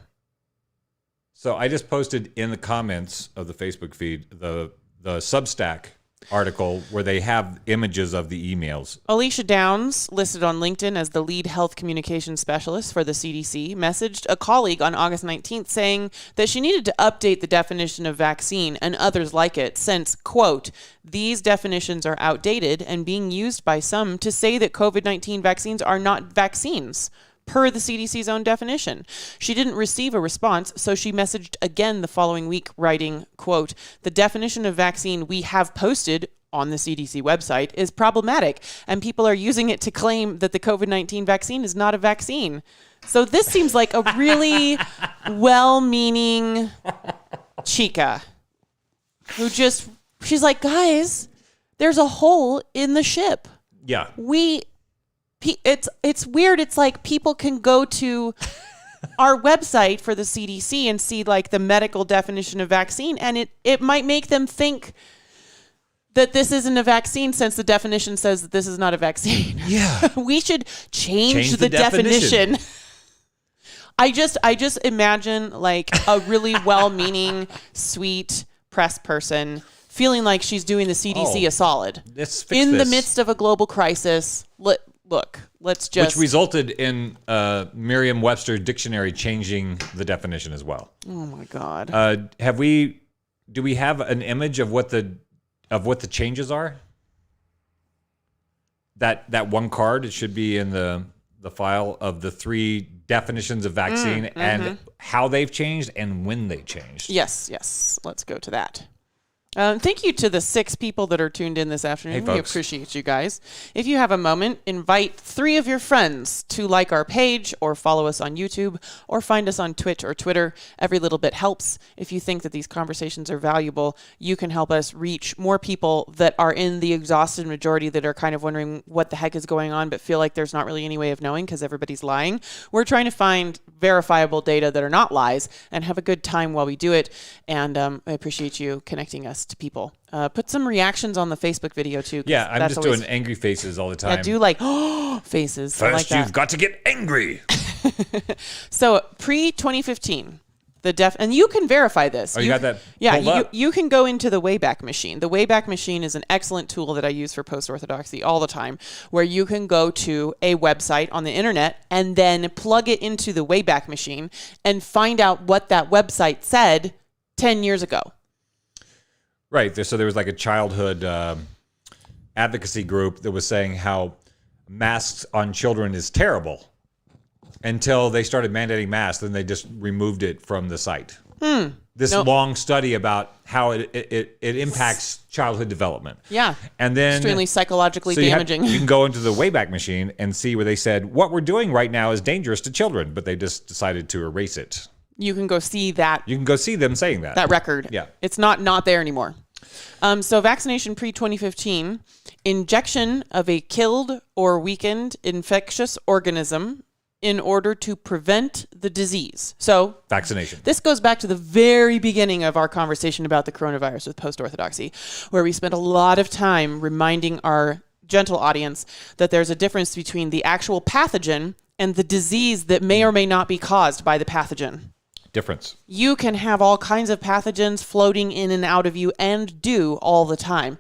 [SPEAKER 12] I just posted in the comments of the Facebook feed the Substack article where they have images of the emails.
[SPEAKER 11] Alicia Downs, listed on LinkedIn as the lead health communications specialist for the CDC, messaged a colleague on August 19th saying that she needed to update the definition of vaccine and others like it since, quote, these definitions are outdated and being used by some to say that COVID-19 vaccines are not vaccines, per the CDC's own definition. She didn't receive a response, so she messaged again the following week, writing, quote, the definition of vaccine we have posted on the CDC website is problematic, and people are using it to claim that the COVID-19 vaccine is not a vaccine. So this seems like a really well-meaning chica who just, she's like, guys, there's a hole in the ship.
[SPEAKER 12] Yeah.
[SPEAKER 11] It's weird. It's like people can go to our website for the CDC and see like the medical definition of vaccine, and it might make them think that this isn't a vaccine since the definition says that this is not a vaccine.
[SPEAKER 12] Yeah.
[SPEAKER 11] We should change the definition. I just imagine like a really well-meaning, sweet press person feeling like she's doing the CDC a solid.
[SPEAKER 12] Let's fix
[SPEAKER 11] in
[SPEAKER 12] this.
[SPEAKER 11] the midst of a global crisis. Let's just...
[SPEAKER 12] Which resulted in Merriam-Webster dictionary changing the definition as well.
[SPEAKER 11] Oh my God.
[SPEAKER 12] Do we have an image of what the changes are? That one card, it should be in the file of the 3 definitions of vaccine and how they've changed and when they changed.
[SPEAKER 11] Yes. Let's go to that. Thank you to the 6 people that are tuned in this afternoon.
[SPEAKER 12] Hey,
[SPEAKER 11] we
[SPEAKER 12] folks.
[SPEAKER 11] appreciate you guys. If you have a moment, invite 3 of your friends to like our page or follow us on YouTube or find us on Twitch or Twitter. Every little bit helps. If you think that these conversations are valuable, you can help us reach more people that are in the exhausted majority that are kind of wondering what the heck is going on but feel like there's not really any way of knowing because everybody's lying. We're trying to find verifiable data that are not lies and have a good time while we do it. And I appreciate you connecting us to people. Put some reactions on the Facebook video too.
[SPEAKER 12] Yeah, I'm just doing angry faces all the time.
[SPEAKER 11] Yeah, do like faces.
[SPEAKER 12] First,
[SPEAKER 11] like that.
[SPEAKER 12] you've got to get angry.
[SPEAKER 11] So pre-2015, and you can verify this.
[SPEAKER 12] Oh, you got that?
[SPEAKER 11] Yeah,
[SPEAKER 12] pulled up?
[SPEAKER 11] you can go into the Wayback Machine. The Wayback Machine is an excellent tool that I use for Post-Orthodoxy all the time, where you can go to a website on the internet and then plug it into the Wayback Machine and find out what that website said 10 years ago.
[SPEAKER 12] Right. So there was like a childhood advocacy group that was saying how masks on children is terrible until they started mandating masks. Then they just removed it from the site. This long study about how it impacts childhood development.
[SPEAKER 11] Yeah.
[SPEAKER 12] And then
[SPEAKER 11] extremely psychologically damaging.
[SPEAKER 12] You can go into the Wayback Machine and see where they said, what we're doing right now is dangerous to children, but they just decided to erase it.
[SPEAKER 11] You can go see that.
[SPEAKER 12] You can go see them saying that.
[SPEAKER 11] That record.
[SPEAKER 12] Yeah.
[SPEAKER 11] It's not there anymore. So vaccination pre-2015, injection of a killed or weakened infectious organism in order to prevent the disease. So
[SPEAKER 12] vaccination.
[SPEAKER 11] This goes back to the very beginning of our conversation about the coronavirus with Post-Orthodoxy, where we spent a lot of time reminding our gentle audience that there's a difference between the actual pathogen and the disease that may or may not be caused by the pathogen.
[SPEAKER 12] Difference.
[SPEAKER 11] You can have all kinds of pathogens floating in and out of you and do all the time.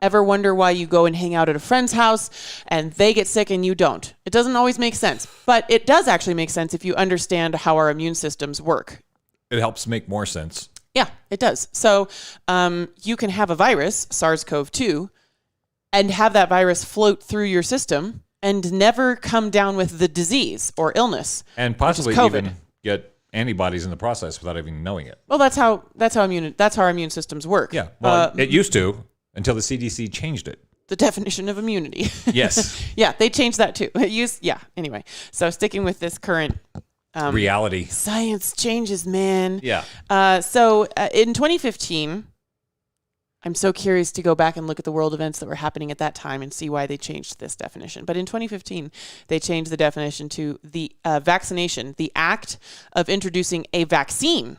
[SPEAKER 11] Ever wonder why you go and hang out at a friend's house and they get sick and you don't? It doesn't always make sense, but it does actually make sense if you understand how our immune systems work.
[SPEAKER 12] It helps make more sense.
[SPEAKER 11] Yeah, it does. So you can have a virus, SARS-CoV-2, and have that virus float through your system and never come down with the disease or illness.
[SPEAKER 12] And possibly even get antibodies in the process without even knowing it.
[SPEAKER 11] Well, that's how our immune systems work.
[SPEAKER 12] Yeah. Well, it used to until the CDC changed it.
[SPEAKER 11] The definition of immunity.
[SPEAKER 12] Yes.
[SPEAKER 11] Yeah, they changed that too. Anyway. So sticking with this current
[SPEAKER 12] reality.
[SPEAKER 11] Science changes, man.
[SPEAKER 12] Yeah.
[SPEAKER 11] So in 2015, I'm so curious to go back and look at the world events that were happening at that time and see why they changed this definition. But in 2015, they changed the definition to the vaccination, the act of introducing a vaccine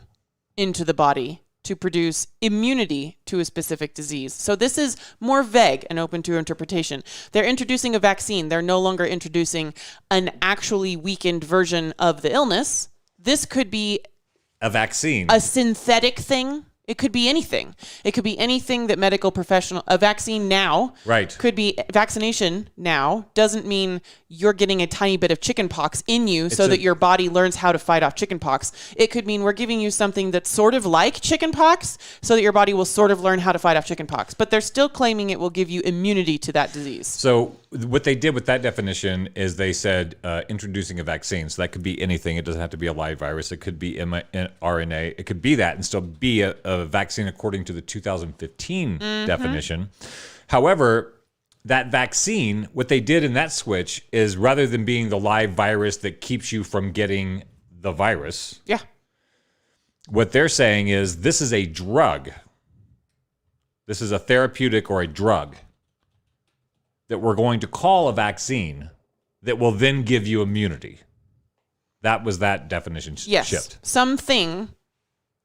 [SPEAKER 11] into the body to produce immunity to a specific disease. So this is more vague and open to interpretation. They're introducing a vaccine. They're no longer introducing an actually weakened version of the illness. This could be
[SPEAKER 12] a vaccine,
[SPEAKER 11] a synthetic thing. It could be anything. It could be anything that a vaccine now could be vaccination now doesn't mean you're getting a tiny bit of chicken pox in you so that your body learns how to fight off chicken pox. It could mean we're giving you something that's sort of like chicken pox so that your body will sort of learn how to fight off chicken pox. But they're still claiming it will give you immunity to that disease.
[SPEAKER 12] So what they did with that definition is they said introducing a vaccine. So that could be anything. It doesn't have to be a live virus. It could be mRNA. It could be that and still be a vaccine according to the 2015 definition. However, that vaccine, what they did in that switch is rather than being the live virus that keeps you from getting the virus, what they're saying is this is a drug. This is a therapeutic or a drug that we're going to call a vaccine that will then give you immunity. That was that definition shift.
[SPEAKER 11] Something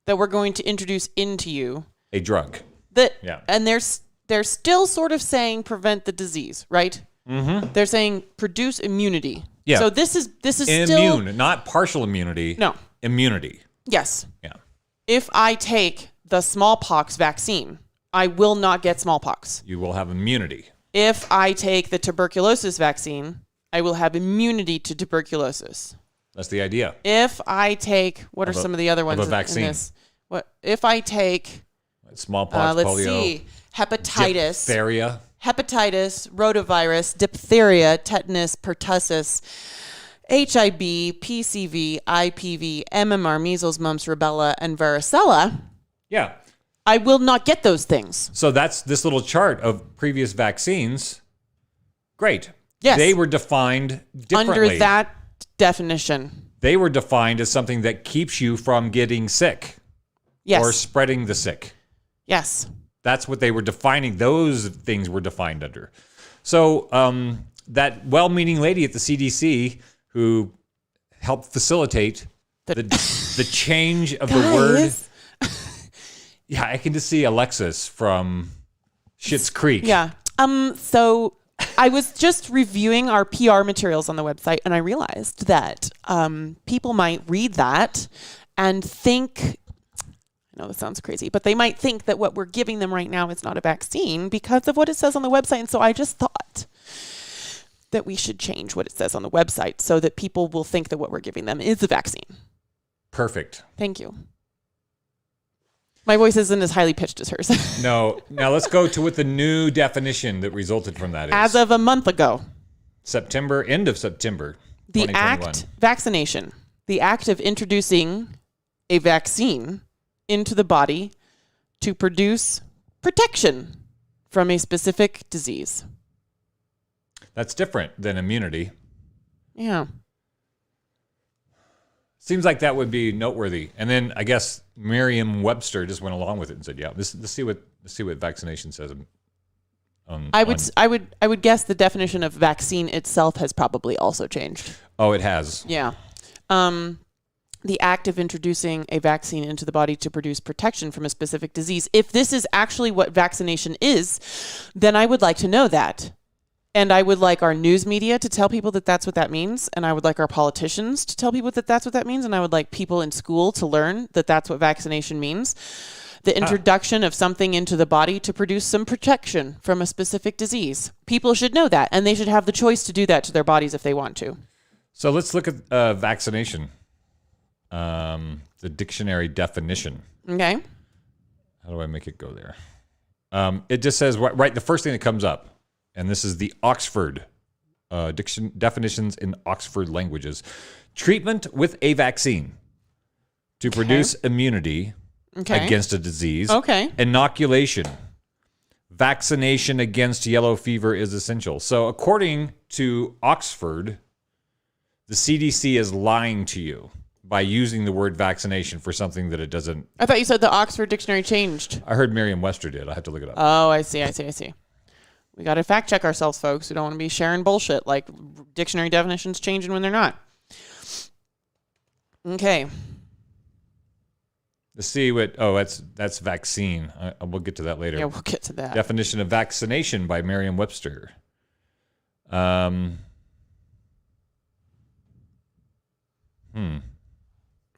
[SPEAKER 11] that we're going to introduce into you.
[SPEAKER 12] A drug.
[SPEAKER 11] And they're still sort of saying prevent the disease, right?
[SPEAKER 12] Mm-hmm.
[SPEAKER 11] They're saying produce immunity.
[SPEAKER 12] Yeah.
[SPEAKER 11] So this is
[SPEAKER 12] Immune,
[SPEAKER 11] still
[SPEAKER 12] not partial immunity.
[SPEAKER 11] No.
[SPEAKER 12] Immunity.
[SPEAKER 11] Yes.
[SPEAKER 12] Yeah.
[SPEAKER 11] If I take the smallpox vaccine, I will not get smallpox.
[SPEAKER 12] You will have immunity.
[SPEAKER 11] If I take the tuberculosis vaccine, I will have immunity to tuberculosis.
[SPEAKER 12] That's the idea.
[SPEAKER 11] If I take, what are some of the other ones
[SPEAKER 12] of a vaccine.
[SPEAKER 11] in this? What if I take
[SPEAKER 12] smallpox,
[SPEAKER 11] let's
[SPEAKER 12] polio,
[SPEAKER 11] see, hepatitis,
[SPEAKER 12] diphtheria,
[SPEAKER 11] rotavirus, diphtheria, tetanus, pertussis, HIB, PCV, IPV, MMR, measles, mumps, rubella, and varicella.
[SPEAKER 12] Yeah.
[SPEAKER 11] I will not get those things.
[SPEAKER 12] So that's this little chart of previous vaccines. Great.
[SPEAKER 11] Yes.
[SPEAKER 12] They were defined differently.
[SPEAKER 11] Under that definition.
[SPEAKER 12] They were defined as something that keeps you from getting sick.
[SPEAKER 11] Yes.
[SPEAKER 12] Or spreading the sick.
[SPEAKER 11] Yes.
[SPEAKER 12] That's what they were defining. Those things were defined under. So that well-meaning lady at the CDC who helped facilitate the change of the word. Yeah, I can just see Alexis from Schitt's Creek.
[SPEAKER 11] Yeah. So I was just reviewing our PR materials on the website, and I realized that people might read that and think, I know this sounds crazy, but they might think that what we're giving them right now is not a vaccine because of what it says on the website. And so I just thought that we should change what it says on the website so that people will think that what we're giving them is a vaccine.
[SPEAKER 12] Perfect.
[SPEAKER 11] Thank you. My voice isn't as highly pitched as hers.
[SPEAKER 12] No. Now let's go to what the new definition that resulted from that is.
[SPEAKER 11] As of a month ago.
[SPEAKER 12] End of September.
[SPEAKER 11] The act, vaccination, the act of introducing a vaccine into the body to produce protection from a specific disease.
[SPEAKER 12] That's different than immunity.
[SPEAKER 11] Yeah.
[SPEAKER 12] Seems like that would be noteworthy. And then I guess Merriam-Webster just went along with it and said, "Yeah, let's see what vaccination says."
[SPEAKER 11] I would guess the definition of vaccine itself has probably also changed.
[SPEAKER 12] Oh, it has.
[SPEAKER 11] Yeah. The act of introducing a vaccine into the body to produce protection from a specific disease. If this is actually what vaccination is, then I would like to know that. And I would like our news media to tell people that that's what that means. And I would like our politicians to tell people that that's what that means. And I would like people in school to learn that that's what vaccination means. The introduction of something into the body to produce some protection from a specific disease. People should know that. And they should have the choice to do that to their bodies if they want to.
[SPEAKER 12] So let's look at vaccination. The dictionary definition.
[SPEAKER 11] Okay.
[SPEAKER 12] How do I make it go there? It just says, right, the first thing that comes up. And this is the Oxford definitions in Oxford languages. Treatment with a vaccine to produce immunity against a disease.
[SPEAKER 11] Okay.
[SPEAKER 12] Inoculation. Vaccination against yellow fever is essential. So according to Oxford, the CDC is lying to you by using the word vaccination for something that it doesn't.
[SPEAKER 11] I thought you said the Oxford dictionary changed.
[SPEAKER 12] I heard Merriam-Webster did. I have to look it up.
[SPEAKER 11] Oh, I see. We got to fact check ourselves, folks. We don't want to be sharing bullshit like dictionary definitions changing when they're not. Okay.
[SPEAKER 12] Let's see what. Oh, that's vaccine. We'll get to that later.
[SPEAKER 11] Yeah, we'll get to that.
[SPEAKER 12] Definition of vaccination by Merriam-Webster.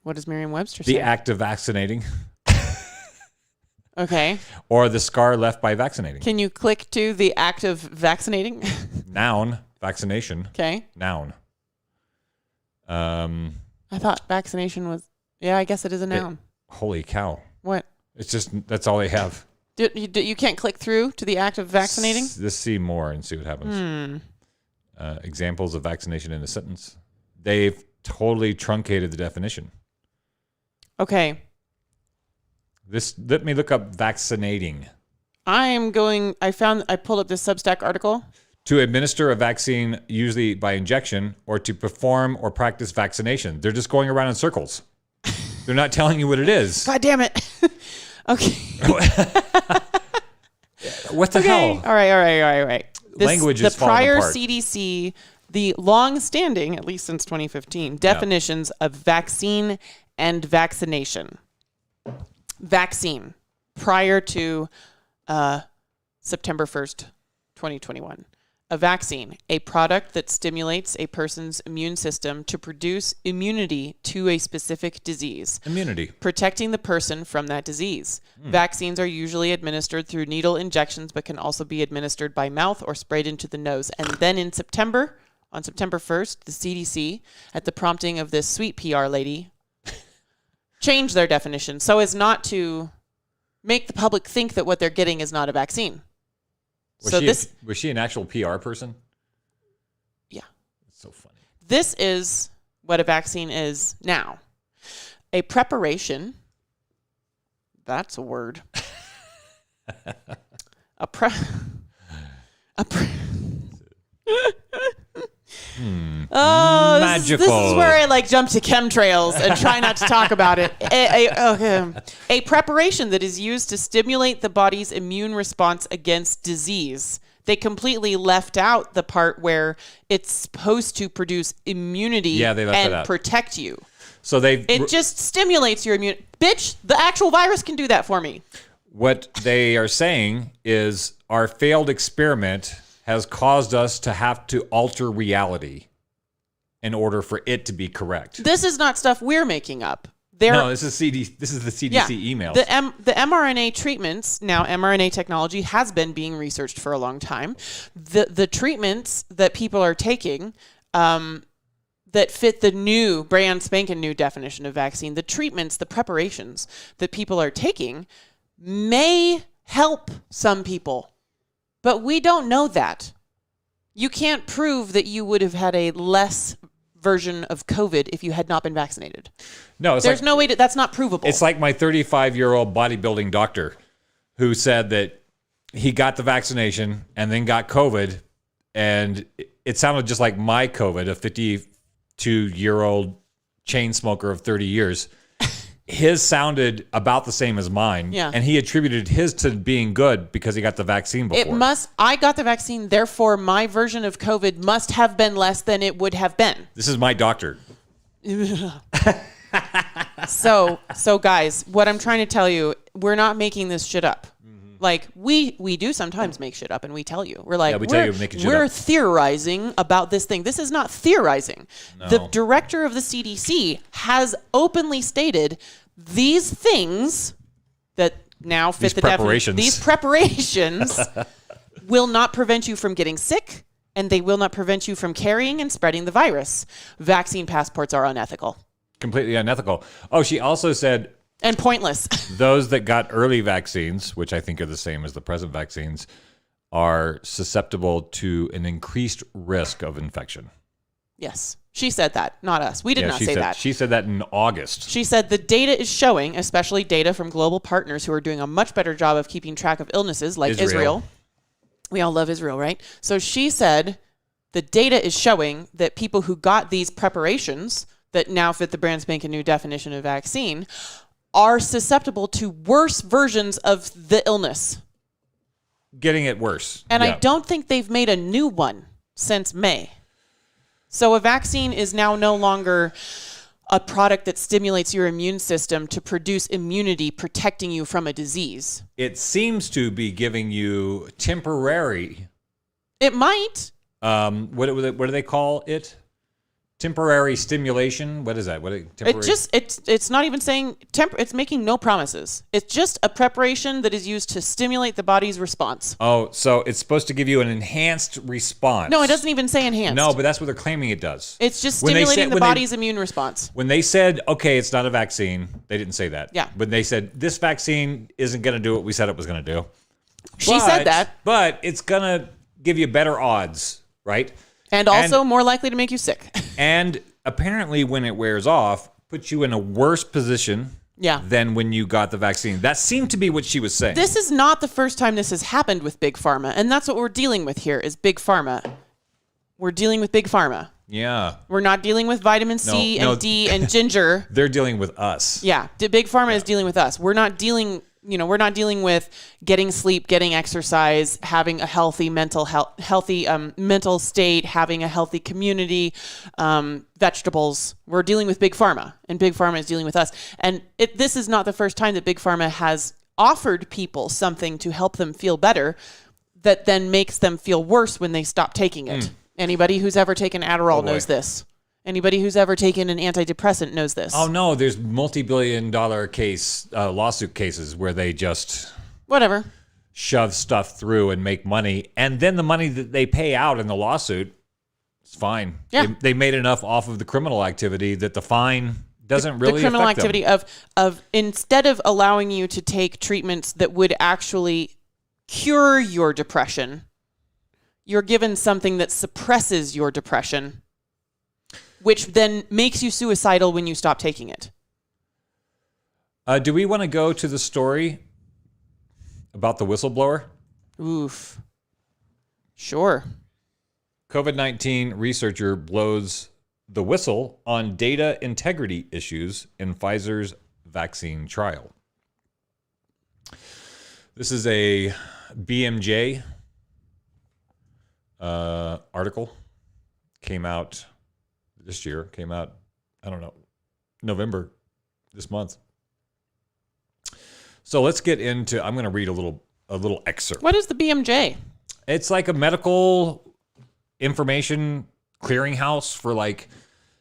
[SPEAKER 11] What does Merriam-Webster say?
[SPEAKER 12] The act of vaccinating.
[SPEAKER 11] Okay.
[SPEAKER 12] Or the scar left by vaccinating.
[SPEAKER 11] Can you click to the act of vaccinating?
[SPEAKER 12] Noun, vaccination.
[SPEAKER 11] Okay.
[SPEAKER 12] Noun.
[SPEAKER 11] I thought vaccination was, yeah, I guess it is a noun.
[SPEAKER 12] Holy cow.
[SPEAKER 11] What?
[SPEAKER 12] It's just, that's all they have.
[SPEAKER 11] You can't click through to the act of vaccinating?
[SPEAKER 12] Let's see more and see what happens. Examples of vaccination in a sentence. They've totally truncated the definition.
[SPEAKER 11] Okay.
[SPEAKER 12] Let me look up vaccinating.
[SPEAKER 11] I pulled up this Substack article.
[SPEAKER 12] To administer a vaccine, usually by injection, or to perform or practice vaccination. They're just going around in circles. They're not telling you what it is.
[SPEAKER 11] God damn it. Okay.
[SPEAKER 12] What the hell?
[SPEAKER 11] All right.
[SPEAKER 12] Language is falling
[SPEAKER 11] prior
[SPEAKER 12] apart.
[SPEAKER 11] CDC, the long-standing, at least since 2015, definitions of vaccine and vaccination. Vaccine, prior to September 1st, 2021. a vaccine, a product that stimulates a person's immune system to produce immunity to a specific disease.
[SPEAKER 12] Immunity.
[SPEAKER 11] Protecting the person from that disease. Vaccines are usually administered through needle injections, but can also be administered by mouth or sprayed into the nose. And then on September 1st, the CDC, at the prompting of this sweet PR lady, changed their definition so as not to make the public think that what they're getting is not a vaccine.
[SPEAKER 12] Was she an actual PR person?
[SPEAKER 11] Yeah.
[SPEAKER 12] It's so funny.
[SPEAKER 11] This is what a vaccine is now. A preparation. That's a word. Oh,
[SPEAKER 12] magical.
[SPEAKER 11] This is where I jump to chemtrails and try not to talk about it. A preparation that is used to stimulate the body's immune response against disease. They completely left out the part where it's supposed to produce immunity and protect you.
[SPEAKER 12] So
[SPEAKER 11] it just stimulates your immune. Bitch, the actual virus can do that for me.
[SPEAKER 12] What they are saying is our failed experiment has caused us to have to alter reality in order for it to be correct.
[SPEAKER 11] This is not stuff we're making up.
[SPEAKER 12] No, this is the CDC emails.
[SPEAKER 11] The mRNA treatments, now mRNA technology has been being researched for a long time. The treatments that people are taking that fit the new brand spanking new definition of vaccine, the treatments, the preparations that people are taking may help some people. But we don't know that. You can't prove that you would have had a less version of COVID if you had not been vaccinated.
[SPEAKER 12] No,
[SPEAKER 11] there's no way that's not provable.
[SPEAKER 12] It's like my 35-year-old bodybuilding doctor who said that he got the vaccination and then got COVID, and it sounded just like my COVID, a 52-year-old chain smoker of 30 years. His sounded about the same as mine.
[SPEAKER 11] Yeah.
[SPEAKER 12] And he attributed his to being good because he got the vaccine before.
[SPEAKER 11] I got the vaccine, therefore my version of COVID must have been less than it would have been.
[SPEAKER 12] This is my doctor.
[SPEAKER 11] So guys, what I'm trying to tell you, we're not making this shit up. We do sometimes make shit up and we tell you. We're like, we're theorizing about this thing. This is not theorizing. No. The director of the CDC has openly stated these things that now fit the definition. These preparations will not prevent you from getting sick, and they will not prevent you from carrying and spreading the virus. Vaccine passports are unethical.
[SPEAKER 12] Completely unethical. Oh, she also said...
[SPEAKER 11] And pointless.
[SPEAKER 12] Those that got early vaccines, which I think are the same as the present vaccines, are susceptible to an increased risk of infection.
[SPEAKER 11] Yes. She said that, not us. We did not say that.
[SPEAKER 12] She said that in August.
[SPEAKER 11] She said the data is showing, especially data from global partners who are doing a much better job of keeping track of illnesses like Israel. We all love Israel, right? So she said the data is showing that people who got these preparations that now fit the brand spanking new definition of vaccine are susceptible to worse versions of the illness.
[SPEAKER 12] Getting it worse.
[SPEAKER 11] And I don't think they've made a new one since May. So a vaccine is now no longer a product that stimulates your immune system to produce immunity, protecting you from a disease.
[SPEAKER 12] It seems to be giving you temporary...
[SPEAKER 11] It might.
[SPEAKER 12] What do they call it? Temporary stimulation. What is that?
[SPEAKER 11] It's not even saying it's making no promises. It's just a preparation that is used to stimulate the body's response.
[SPEAKER 12] Oh, so it's supposed to give you an enhanced response.
[SPEAKER 11] No, it doesn't even say enhanced.
[SPEAKER 12] No, but that's what they're claiming it does.
[SPEAKER 11] It's just stimulating the body's immune response.
[SPEAKER 12] When they said, okay, it's not a vaccine, they didn't say that.
[SPEAKER 11] Yeah.
[SPEAKER 12] But they said, this vaccine isn't going to do what we said it was going to do.
[SPEAKER 11] She said that.
[SPEAKER 12] But it's going to give you better odds, right?
[SPEAKER 11] And also more likely to make you sick.
[SPEAKER 12] And apparently when it wears off, puts you in a worse position than when you got the vaccine. That seemed to be what she was saying.
[SPEAKER 11] This is not the first time this has happened with Big Pharma. And that's what we're dealing with here is Big Pharma. We're dealing with Big Pharma.
[SPEAKER 12] Yeah.
[SPEAKER 11] We're not dealing with vitamin C and D and ginger.
[SPEAKER 12] They're dealing with us.
[SPEAKER 11] Yeah. Big Pharma is dealing with us. We're not dealing with getting sleep, getting exercise, having a healthy mental state, having a healthy community, vegetables. We're dealing with Big Pharma, and Big Pharma is dealing with us. And this is not the first time that Big Pharma has offered people something to help them feel better. that then makes them feel worse when they stop taking it. Anybody who's ever taken Adderall knows this. Anybody who's ever taken an antidepressant knows this.
[SPEAKER 12] Oh no, there's multi-billion-dollar lawsuit cases where they just
[SPEAKER 11] whatever
[SPEAKER 12] shove stuff through and make money, and then the money that they pay out in the lawsuit is fine.
[SPEAKER 11] Yeah.
[SPEAKER 12] They made enough off of the criminal activity that the fine doesn't really
[SPEAKER 11] the criminal
[SPEAKER 12] affect
[SPEAKER 11] activity
[SPEAKER 12] them.
[SPEAKER 11] of instead of allowing you to take treatments that would actually cure your depression, you're given something that suppresses your depression, which then makes you suicidal when you stop taking it.
[SPEAKER 12] Do we want to go to the story about the whistleblower?
[SPEAKER 11] Oof. Sure.
[SPEAKER 12] COVID-19 researcher blows the whistle on data integrity issues in Pfizer's vaccine trial. This is a BMJ article. Came out this year. Came out, I don't know, November this month. So let's get into, I'm going to read a little excerpt.
[SPEAKER 11] What is the BMJ?
[SPEAKER 12] It's like a medical information clearinghouse for like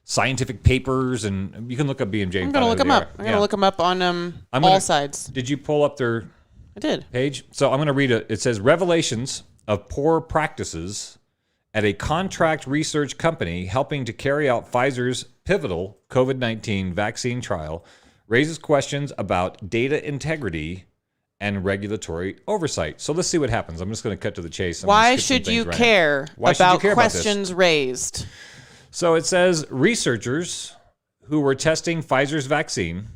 [SPEAKER 12] scientific papers, and you can look up BMJ.
[SPEAKER 11] I'm going to look them up. I'm going to look them up on all sides.
[SPEAKER 12] Did you pull up their
[SPEAKER 11] I did.
[SPEAKER 12] page? So I'm going to read it. It says, revelations of poor practices at a contract research company helping to carry out Pfizer's pivotal COVID-19 vaccine trial raises questions about data integrity and regulatory oversight. So let's see what happens. I'm just going to cut to the chase.
[SPEAKER 11] Why should you care about questions raised?
[SPEAKER 12] So it says researchers who were testing Pfizer's vaccine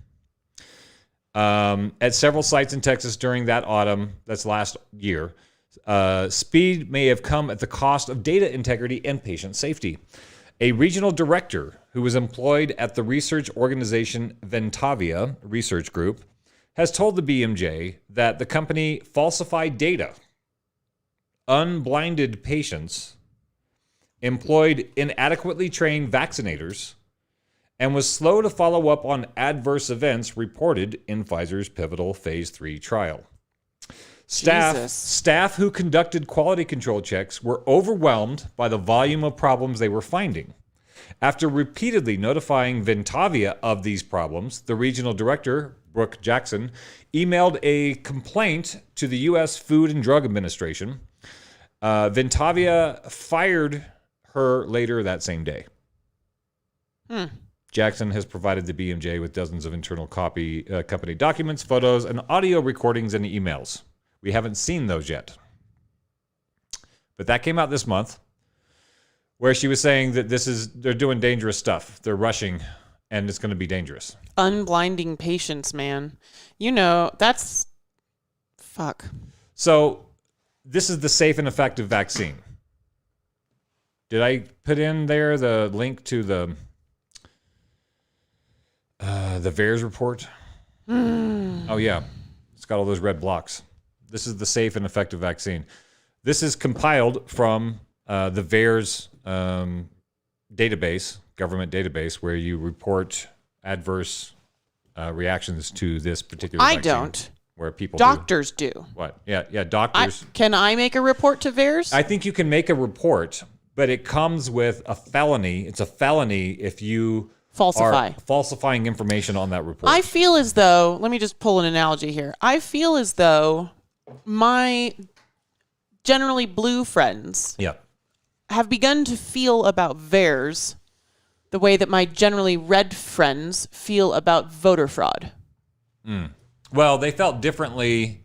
[SPEAKER 12] at several sites in Texas during that autumn, that's last year, speed may have come at the cost of data integrity and patient safety. A regional director who was employed at the research organization Ventavia Research Group has told the BMJ that the company falsified data, unblinded patients, employed inadequately trained vaccinators, and was slow to follow up on adverse events reported in Pfizer's pivotal phase 3 trial. Staff who conducted quality control checks were overwhelmed by the volume of problems they were finding. After repeatedly notifying Ventavia of these problems, the regional director, Brooke Jackson, emailed a complaint to the U.S. Food and Drug Administration. Ventavia fired her later that same day. Jackson has provided the BMJ with dozens of internal company documents, photos, and audio recordings and emails. We haven't seen those yet. But that came out this month, where she was saying that they're doing dangerous stuff. They're rushing, and it's going to be dangerous.
[SPEAKER 11] Unblinding patients, man. You know, that's... Fuck.
[SPEAKER 12] So, this is the safe and effective vaccine. Did I put in there the link to the VAERS report? Oh, yeah. It's got all those red blocks. This is the safe and effective vaccine. This is compiled from the VAERS database, government database, where you report adverse reactions to this particular vaccine.
[SPEAKER 11] I don't.
[SPEAKER 12] Where people
[SPEAKER 11] Doctors do.
[SPEAKER 12] What? Yeah, doctors.
[SPEAKER 11] Can I make a report to VAERS?
[SPEAKER 12] I think you can make a report, but it comes with a felony. It's a felony if you are falsifying information on that report.
[SPEAKER 11] I feel as though, let me just pull an analogy here. I feel as though my generally blue friends have begun to feel about VAERS the way that my generally red friends feel about voter fraud.
[SPEAKER 12] Well, they felt differently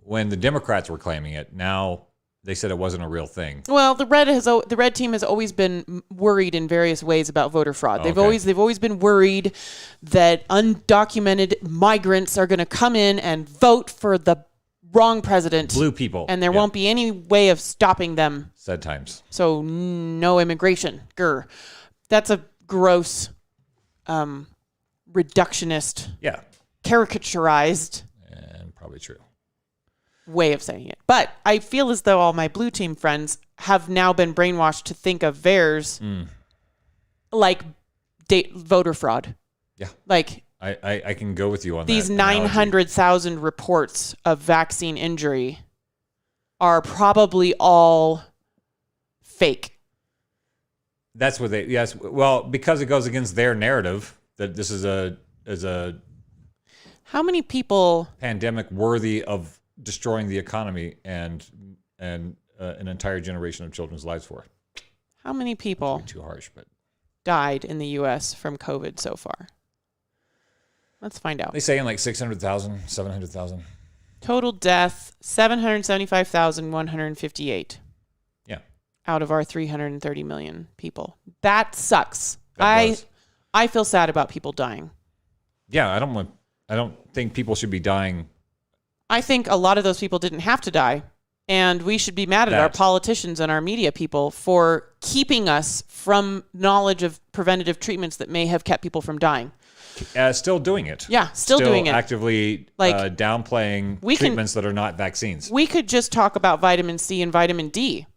[SPEAKER 12] when the Democrats were claiming it. Now they said it wasn't a real thing.
[SPEAKER 11] Well, the red team has always been worried in various ways about voter fraud. They've always been worried that undocumented migrants are going to come in and vote for the wrong president.
[SPEAKER 12] Blue people.
[SPEAKER 11] And there won't be any way of stopping them.
[SPEAKER 12] Said times.
[SPEAKER 11] So no immigration. Grr. That's a gross, reductionist, caricaturized,
[SPEAKER 12] and probably true,
[SPEAKER 11] way of saying it. But I feel as though all my blue team friends have now been brainwashed to think of VAERS like voter fraud.
[SPEAKER 12] Yeah.
[SPEAKER 11] Like
[SPEAKER 12] I can go with you on
[SPEAKER 11] these
[SPEAKER 12] that.
[SPEAKER 11] 900,000 reports of vaccine injury are probably all fake.
[SPEAKER 12] That's what they, yes. Well, because it goes against their narrative that this is a
[SPEAKER 11] How many people
[SPEAKER 12] pandemic worthy of destroying the economy and an entire generation of children's lives for.
[SPEAKER 11] How many people
[SPEAKER 12] Too harsh, but
[SPEAKER 11] died in the U.S. from COVID so far? Let's find out.
[SPEAKER 12] they say in like 600,000, 700,000.
[SPEAKER 11] Total death, 775,158
[SPEAKER 12] Yeah.
[SPEAKER 11] out of our 330 million people. That sucks.
[SPEAKER 12] That does.
[SPEAKER 11] I feel sad about people dying.
[SPEAKER 12] Yeah, I don't think people should be dying.
[SPEAKER 11] I think a lot of those people didn't have to die. And we should be mad at our politicians and our media people for keeping us from knowledge of preventative treatments that may have kept people from dying.
[SPEAKER 12] Still doing it.
[SPEAKER 11] Yeah, still doing it.
[SPEAKER 12] Actively downplaying treatments that are not vaccines.
[SPEAKER 11] We could just talk about vitamin C and vitamin D.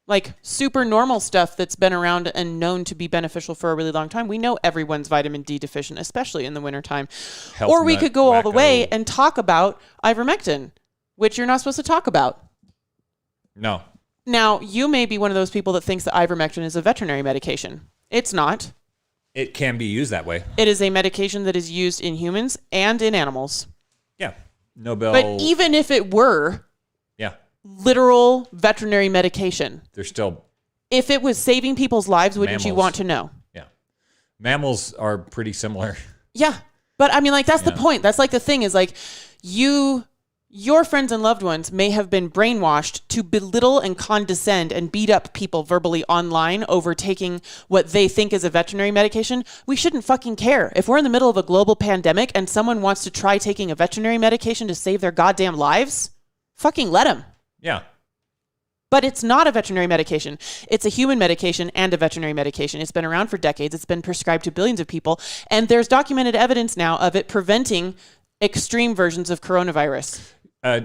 [SPEAKER 11] Like super normal stuff that's been around and known to be beneficial for a really long time. We know everyone's vitamin D deficient, especially in the wintertime. Or we could go all the way and talk about ivermectin, which you're not supposed to talk about.
[SPEAKER 12] No.
[SPEAKER 11] Now, you may be one of those people that thinks that ivermectin is a veterinary medication. It's not.
[SPEAKER 12] It can be used that way.
[SPEAKER 11] It is a medication that is used in humans and in animals.
[SPEAKER 12] Yeah. Nobel.
[SPEAKER 11] But even if it were literal veterinary medication,
[SPEAKER 12] they're still...
[SPEAKER 11] If it was saving people's lives, wouldn't you want to know?
[SPEAKER 12] Yeah. Mammals are pretty similar.
[SPEAKER 11] Yeah. But I mean, like, that's the point. That's like the thing is like your friends and loved ones may have been brainwashed to belittle and condescend and beat up people verbally online over taking what they think is a veterinary medication. We shouldn't fucking care. If we're in the middle of a global pandemic and someone wants to try taking a veterinary medication to save their goddamn lives, fucking let them.
[SPEAKER 12] Yeah.
[SPEAKER 11] But it's not a veterinary medication. It's a human medication and a veterinary medication. It's been around for decades. It's been prescribed to billions of people. And there's documented evidence now of it preventing extreme versions of coronavirus.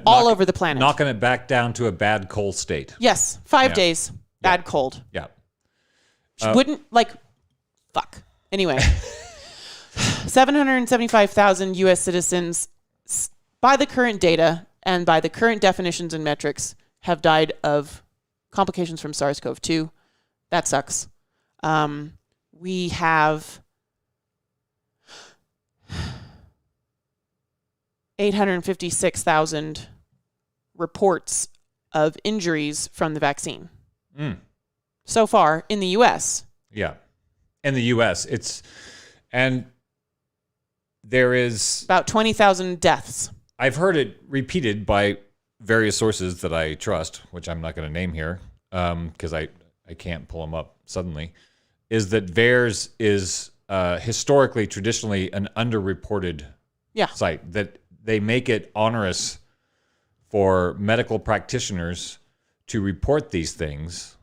[SPEAKER 11] All over the planet.
[SPEAKER 12] Knocking it back down to a bad cold state.
[SPEAKER 11] Yes. 5 days. Bad cold.
[SPEAKER 12] Yeah.
[SPEAKER 11] Fuck. Anyway. 775,000 U.S. citizens, by the current data and by the current definitions and metrics, have died of complications from SARS-CoV-2. That sucks. We have 856,000 reports of injuries from the vaccine. So far in the U.S.
[SPEAKER 12] Yeah. In the U.S. And there is...
[SPEAKER 11] about 20,000 deaths.
[SPEAKER 12] I've heard it repeated by various sources that I trust, which I'm not going to name here because I can't pull them up suddenly, is that VAERS is historically, traditionally an underreported site, that they make it onerous for medical practitioners to report these things.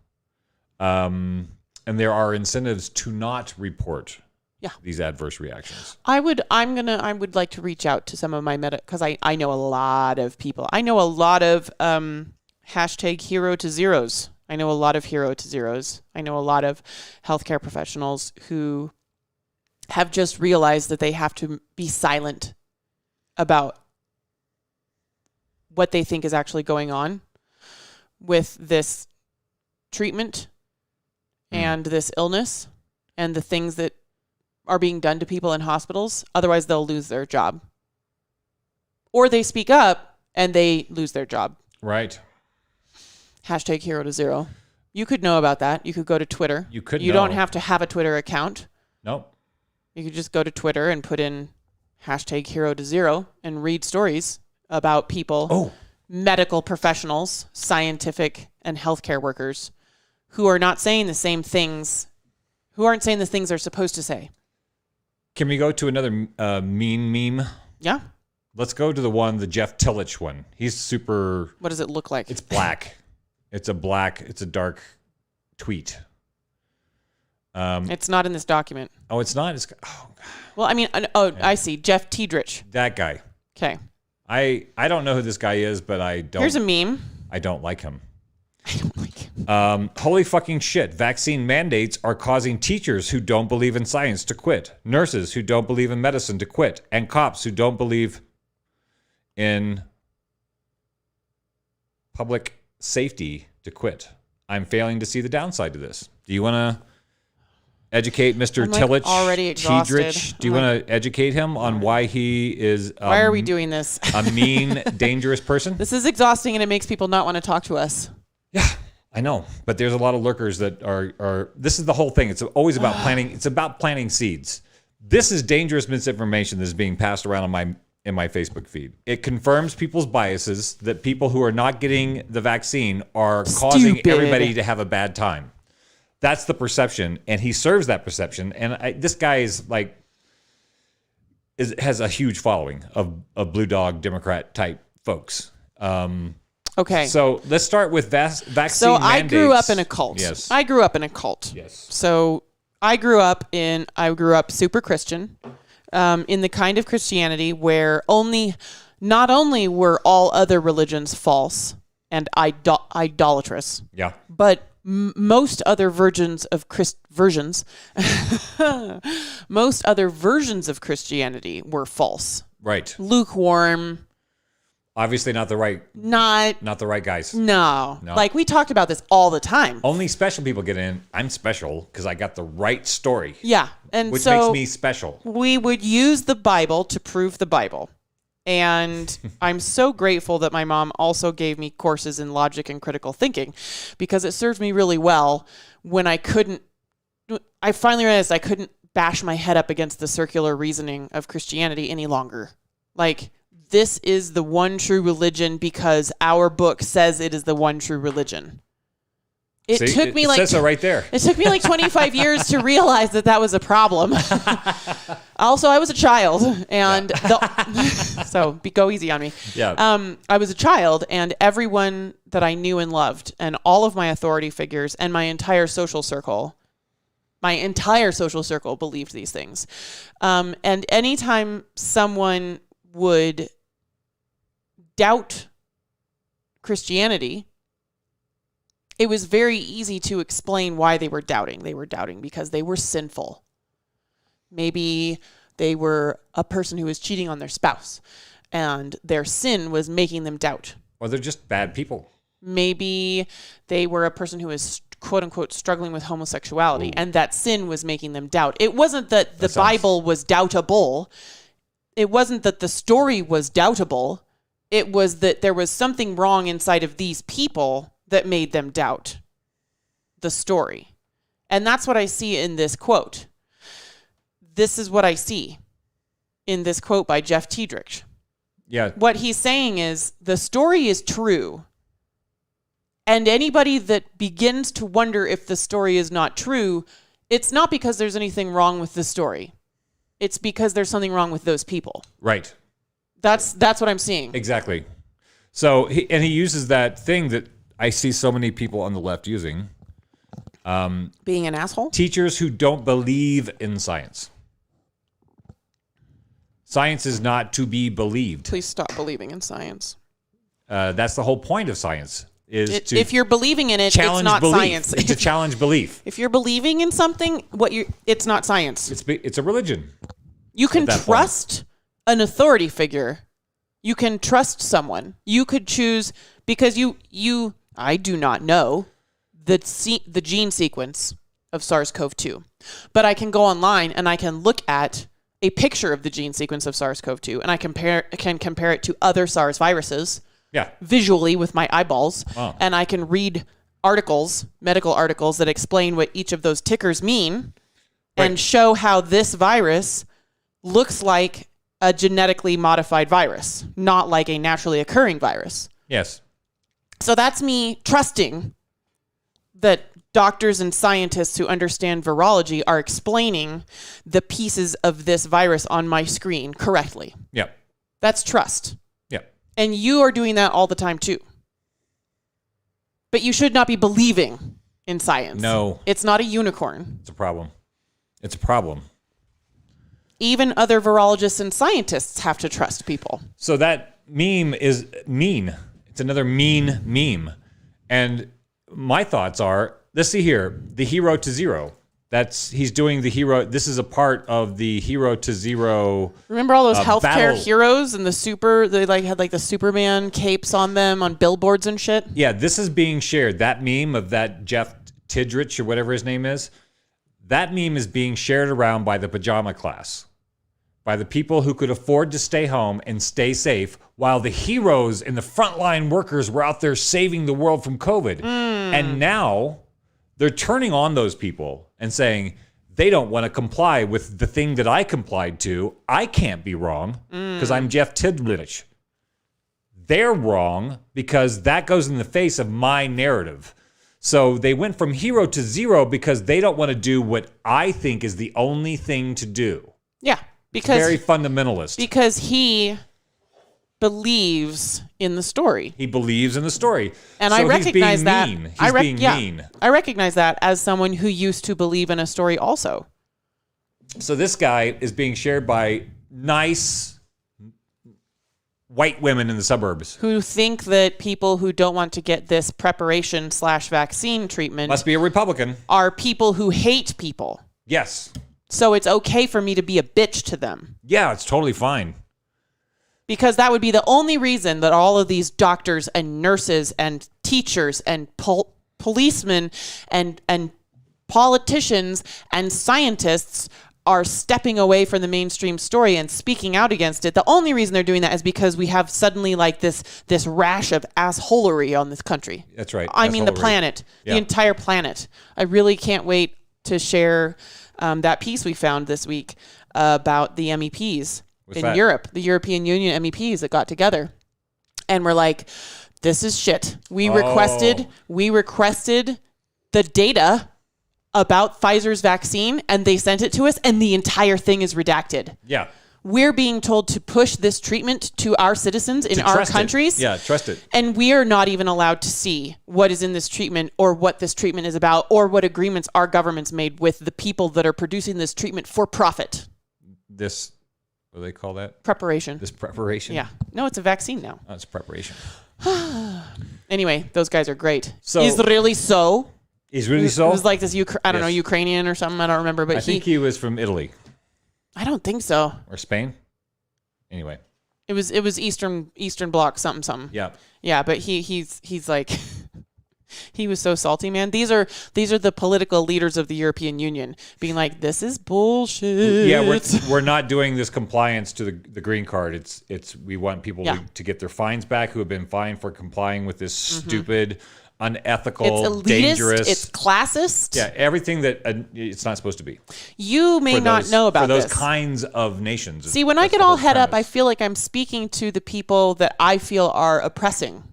[SPEAKER 12] And there are incentives to not report these adverse reactions.
[SPEAKER 11] I would like to reach out to some of my because I know a lot of people. I know a lot of hashtag hero to zeros. I know a lot of hero to zeros. I know a lot of healthcare professionals who have just realized that they have to be silent about what they think is actually going on with this treatment and this illness and the things that are being done to people in hospitals. Otherwise, they'll lose their job. Or they speak up and they lose their job.
[SPEAKER 12] Right.
[SPEAKER 11] Hashtag hero to zero. You could know about that. You could go to Twitter.
[SPEAKER 12] You could
[SPEAKER 11] You don't have to have a Twitter account.
[SPEAKER 12] Nope.
[SPEAKER 11] You could just go to Twitter and put in hashtag hero to zero and read stories about people, medical professionals, scientific and healthcare workers who are not saying the same things, who aren't saying the things they're supposed to say.
[SPEAKER 12] Can we go to another mean meme?
[SPEAKER 11] Yeah.
[SPEAKER 12] Let's go to the Jeff Tillich one. He's super...
[SPEAKER 11] What does it look like?
[SPEAKER 12] It's black. It's a dark tweet.
[SPEAKER 11] It's not in this document.
[SPEAKER 12] Oh, it's not?
[SPEAKER 11] Well, I mean, I see. Jeff Tiedrich.
[SPEAKER 12] That guy.
[SPEAKER 11] Okay.
[SPEAKER 12] I don't know who this guy is, but I don't...
[SPEAKER 11] Here's a meme.
[SPEAKER 12] I don't like him.
[SPEAKER 11] I don't like him.
[SPEAKER 12] Holy fucking shit. Vaccine mandates are causing teachers who don't believe in science to quit, nurses who don't believe in medicine to quit, and cops who don't believe in public safety to quit. I'm failing to see the downside to this. Do you want to educate Mr. Tillich?
[SPEAKER 11] Already exhausted.
[SPEAKER 12] Tiedrich? Do you want to educate him on why he is
[SPEAKER 11] why are we doing this?
[SPEAKER 12] a mean, dangerous person?
[SPEAKER 11] This is exhausting and it makes people not want to talk to us.
[SPEAKER 12] Yeah, I know. But there's a lot of lurkers that are this is the whole thing. It's always about planting. It's about planting seeds. This is dangerous misinformation that is being passed around in my Facebook feed. It confirms people's biases that people who are not getting the vaccine are causing everybody to have a bad time. That's the perception, and he serves that perception. And this guy has a huge following of blue dog Democrat type folks.
[SPEAKER 11] Okay.
[SPEAKER 12] So let's start with vaccine mandates.
[SPEAKER 11] So I grew up in a cult.
[SPEAKER 12] Yes.
[SPEAKER 11] I grew up in a cult.
[SPEAKER 12] Yes.
[SPEAKER 11] So I grew up super Christian, in the kind of Christianity where not only were all other religions false and idolatrous,
[SPEAKER 12] yeah,
[SPEAKER 11] but most other most other versions of Christianity were false.
[SPEAKER 12] Right.
[SPEAKER 11] Lukewarm.
[SPEAKER 12] Obviously not the right guys.
[SPEAKER 11] No. Like we talked about this all the time.
[SPEAKER 12] Only special people get in. I'm special because I got the right story.
[SPEAKER 11] Yeah. And
[SPEAKER 12] which
[SPEAKER 11] so
[SPEAKER 12] makes me special.
[SPEAKER 11] We would use the Bible to prove the Bible. And I'm so grateful that my mom also gave me courses in logic and critical thinking because it served me really well when I finally realized I couldn't bash my head up against the circular reasoning of Christianity any longer. Like, this is the one true religion because our book says it is the one true religion. It took me
[SPEAKER 12] says so right there.
[SPEAKER 11] It took me like 25 years to realize that was a problem. Also, I was a child, and go easy on me.
[SPEAKER 12] Yeah.
[SPEAKER 11] I was a child, and everyone that I knew and loved, and all of my authority figures, and my entire social circle believed these things. And anytime someone would doubt Christianity, it was very easy to explain why they were doubting. They were doubting because they were sinful. Maybe they were a person who was cheating on their spouse, and their sin was making them doubt.
[SPEAKER 12] Or they're just bad people.
[SPEAKER 11] Maybe they were a person who was, quote unquote, struggling with homosexuality, and that sin was making them doubt. It wasn't that the Bible was doubtable. It wasn't that the story was doubtable. It was that there was something wrong inside of these people that made them doubt the story. And that's what I see in this quote. This is what I see in this quote by Jeff Tiedrich.
[SPEAKER 12] Yeah.
[SPEAKER 11] What he's saying is the story is true. And anybody that begins to wonder if the story is not true, it's not because there's anything wrong with the story. It's because there's something wrong with those people.
[SPEAKER 12] Right.
[SPEAKER 11] That's what I'm seeing.
[SPEAKER 12] Exactly. So he uses that thing that I see so many people on the left using.
[SPEAKER 11] Being an asshole?
[SPEAKER 12] Teachers who don't believe in science. Science is not to be believed.
[SPEAKER 11] Please stop believing in science.
[SPEAKER 12] That's the whole point of science.
[SPEAKER 11] If you're believing in it, it's not
[SPEAKER 12] belief.
[SPEAKER 11] science.
[SPEAKER 12] It's a challenge belief.
[SPEAKER 11] If you're believing in something, it's not science.
[SPEAKER 12] It's a religion.
[SPEAKER 11] You can trust an authority figure. You can trust someone. You could choose because I do not know the gene sequence of SARS-CoV-2, but I can go online and I can look at a picture of the gene sequence of SARS-CoV-2 and I can compare it to other SARS viruses.
[SPEAKER 12] Yeah.
[SPEAKER 11] Visually with my eyeballs.
[SPEAKER 12] Wow.
[SPEAKER 11] And I can read medical articles that explain what each of those tickers mean and show how this virus looks like a genetically modified virus, not like a naturally occurring virus.
[SPEAKER 12] Yes.
[SPEAKER 11] So that's me trusting that doctors and scientists who understand virology are explaining the pieces of this virus on my screen correctly.
[SPEAKER 12] Yeah.
[SPEAKER 11] That's trust.
[SPEAKER 12] Yeah.
[SPEAKER 11] And you are doing that all the time too. But you should not be believing in science.
[SPEAKER 12] No.
[SPEAKER 11] It's not a unicorn.
[SPEAKER 12] It's a problem. It's a problem.
[SPEAKER 11] Even other virologists and scientists have to trust people.
[SPEAKER 12] So that meme is mean. It's another mean meme. And my thoughts are, let's see here, the hero to zero. He's doing the hero. This is a part of the Hero to Zero.
[SPEAKER 11] Remember all those healthcare
[SPEAKER 12] battle.
[SPEAKER 11] heroes and they had like the Superman capes on them on billboards and shit?
[SPEAKER 12] Yeah, this is being shared. That meme of that Jeff Tidrich or whatever his name is, that meme is being shared around by the pajama class, by the people who could afford to stay home and stay safe while the heroes and the frontline workers were out there saving the world from COVID. And now they're turning on those people and saying they don't want to comply with the thing that I complied to. I can't be wrong because I'm Jeff Tidrich. They're wrong because that goes in the face of my narrative. So they went from hero to zero because they don't want to do what I think is the only thing to do.
[SPEAKER 11] Yeah, because
[SPEAKER 12] very fundamentalist.
[SPEAKER 11] Because he believes in the story.
[SPEAKER 12] He believes in the story.
[SPEAKER 11] And
[SPEAKER 12] so
[SPEAKER 11] I recognize that.
[SPEAKER 12] He's being mean.
[SPEAKER 11] I recognize that as someone who used to believe in a story also.
[SPEAKER 12] So this guy is being shared by nice white women in the suburbs
[SPEAKER 11] who think that people who don't want to get this preparation/vaccine treatment
[SPEAKER 12] must be a Republican,
[SPEAKER 11] are people who hate people.
[SPEAKER 12] Yes.
[SPEAKER 11] So it's okay for me to be a bitch to them.
[SPEAKER 12] Yeah, it's totally fine.
[SPEAKER 11] Because that would be the only reason that all of these doctors and nurses and teachers and policemen and politicians and scientists are stepping away from the mainstream story and speaking out against it. The only reason they're doing that is because we have suddenly like this rash of assholery on this country.
[SPEAKER 12] That's right.
[SPEAKER 11] I mean the planet, the entire planet. I really can't wait to share that piece we found this week about the MEPs. Europe, the European Union MEPs that got together and were like, this is shit. We requested the data about Pfizer's vaccine and they sent it to us and the entire thing is redacted.
[SPEAKER 12] Yeah.
[SPEAKER 11] We're being told to push this treatment to our citizens in our countries.
[SPEAKER 12] Yeah, trust it.
[SPEAKER 11] And we are not even allowed to see what is in this treatment or what this treatment is about or what agreements our government's made with the people that are producing this treatment for profit.
[SPEAKER 12] What do they call that?
[SPEAKER 11] Preparation.
[SPEAKER 12] This preparation?
[SPEAKER 11] Yeah. No, it's a vaccine now.
[SPEAKER 12] Oh, it's preparation.
[SPEAKER 11] Anyway, those guys are great.
[SPEAKER 12] So,
[SPEAKER 11] He's really so.
[SPEAKER 12] He's really so?
[SPEAKER 11] He was like this, Ukrainian or something. I don't remember. But
[SPEAKER 12] I think he was from Italy.
[SPEAKER 11] I don't think so.
[SPEAKER 12] Or Spain? Anyway.
[SPEAKER 11] It was Eastern Bloc something.
[SPEAKER 12] Yeah.
[SPEAKER 11] Yeah, but he's like... He was so salty, man. These are the political leaders of the European Union being like, this is bullshit.
[SPEAKER 12] Yeah, we're not doing this compliance to the green card. It's we want people to get their fines back who have been fined for complying with this stupid, unethical,
[SPEAKER 11] it's elitist,
[SPEAKER 12] dangerous.
[SPEAKER 11] It's classist.
[SPEAKER 12] Yeah, everything that it's not supposed to be.
[SPEAKER 11] You may not know about this.
[SPEAKER 12] For those kinds of nations.
[SPEAKER 11] See, when I get all head up, I feel like I'm speaking to the people that I feel are oppressing.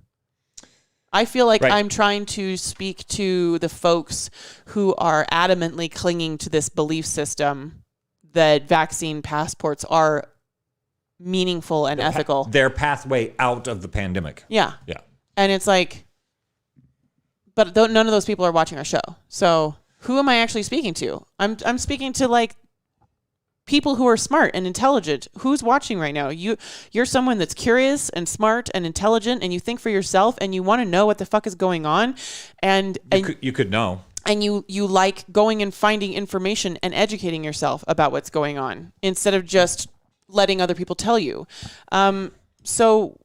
[SPEAKER 11] I feel like I'm trying to speak to the folks who are adamantly clinging to this belief system that vaccine passports are meaningful and ethical.
[SPEAKER 12] Their pathway out of the pandemic.
[SPEAKER 11] Yeah.
[SPEAKER 12] Yeah.
[SPEAKER 11] And it's like, but none of those people are watching our show. So who am I actually speaking to? I'm speaking to like people who are smart and intelligent. Who's watching right now? You're someone that's curious and smart and intelligent, and you think for yourself, and you want to know what the fuck is going on, and
[SPEAKER 12] you could know,
[SPEAKER 11] and you like going and finding information and educating yourself about what's going on instead of just letting other people tell you. So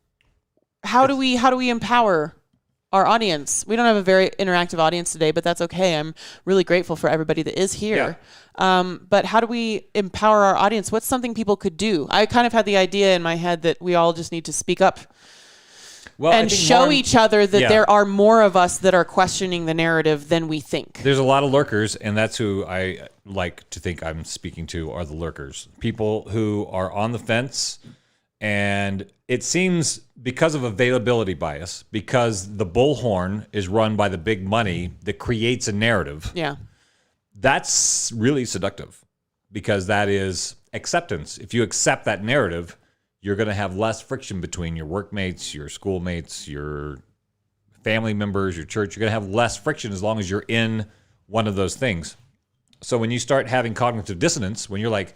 [SPEAKER 11] how do we empower our audience? We don't have a very interactive audience today, but that's okay. I'm really grateful for everybody that is here. Yeah. But how do we empower our audience? What's something people could do? I kind of had the idea in my head that we all just need to speak up and show each other that there are more of us that are questioning the narrative than we think.
[SPEAKER 12] There's a lot of lurkers, and that's who I like to think I'm speaking to, are the lurkers. People who are on the fence. And it seems because of availability bias, because the bullhorn is run by the big money that creates a narrative.
[SPEAKER 11] Yeah.
[SPEAKER 12] That's really seductive because that is acceptance. If you accept that narrative, you're going to have less friction between your workmates, your schoolmates, your family members, your church. You're going to have less friction as long as you're in one of those things. So when you start having cognitive dissonance, when you're like,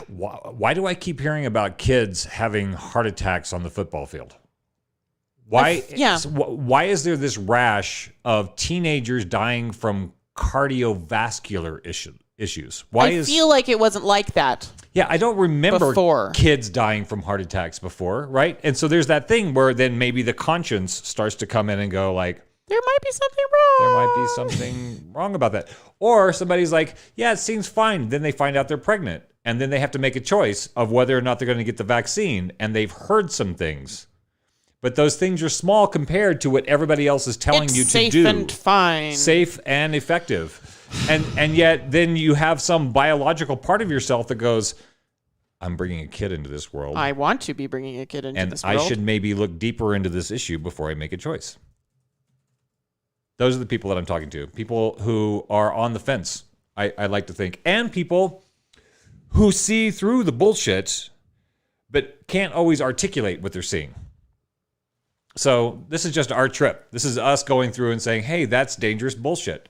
[SPEAKER 12] why do I keep hearing about kids having heart attacks on the football field? Why is there this rash of teenagers dying from cardiovascular issues.
[SPEAKER 11] I feel like it wasn't like that.
[SPEAKER 12] Yeah, I don't remember
[SPEAKER 11] before.
[SPEAKER 12] Kids dying from heart attacks before, right? And so there's that thing where then maybe the conscience starts to come in and go like,
[SPEAKER 11] there might be something wrong.
[SPEAKER 12] There might be something wrong about that. Or somebody's like, yeah, it seems fine. Then they find out they're pregnant. And then they have to make a choice of whether or not they're going to get the vaccine. And they've heard some things. But those things are small compared to what everybody else is telling you to do.
[SPEAKER 11] Safe and fine.
[SPEAKER 12] Safe and effective. And yet then you have some biological part of yourself that goes, I'm bringing a kid into this world.
[SPEAKER 11] I want to be bringing a kid into this world.
[SPEAKER 12] And I should maybe look deeper into this issue before I make a choice. Those are the people that I'm talking to. People who are on the fence, I like to think. And people who see through the bullshit, but can't always articulate what they're seeing. So this is just our trip. This is us going through and saying, hey, that's dangerous bullshit.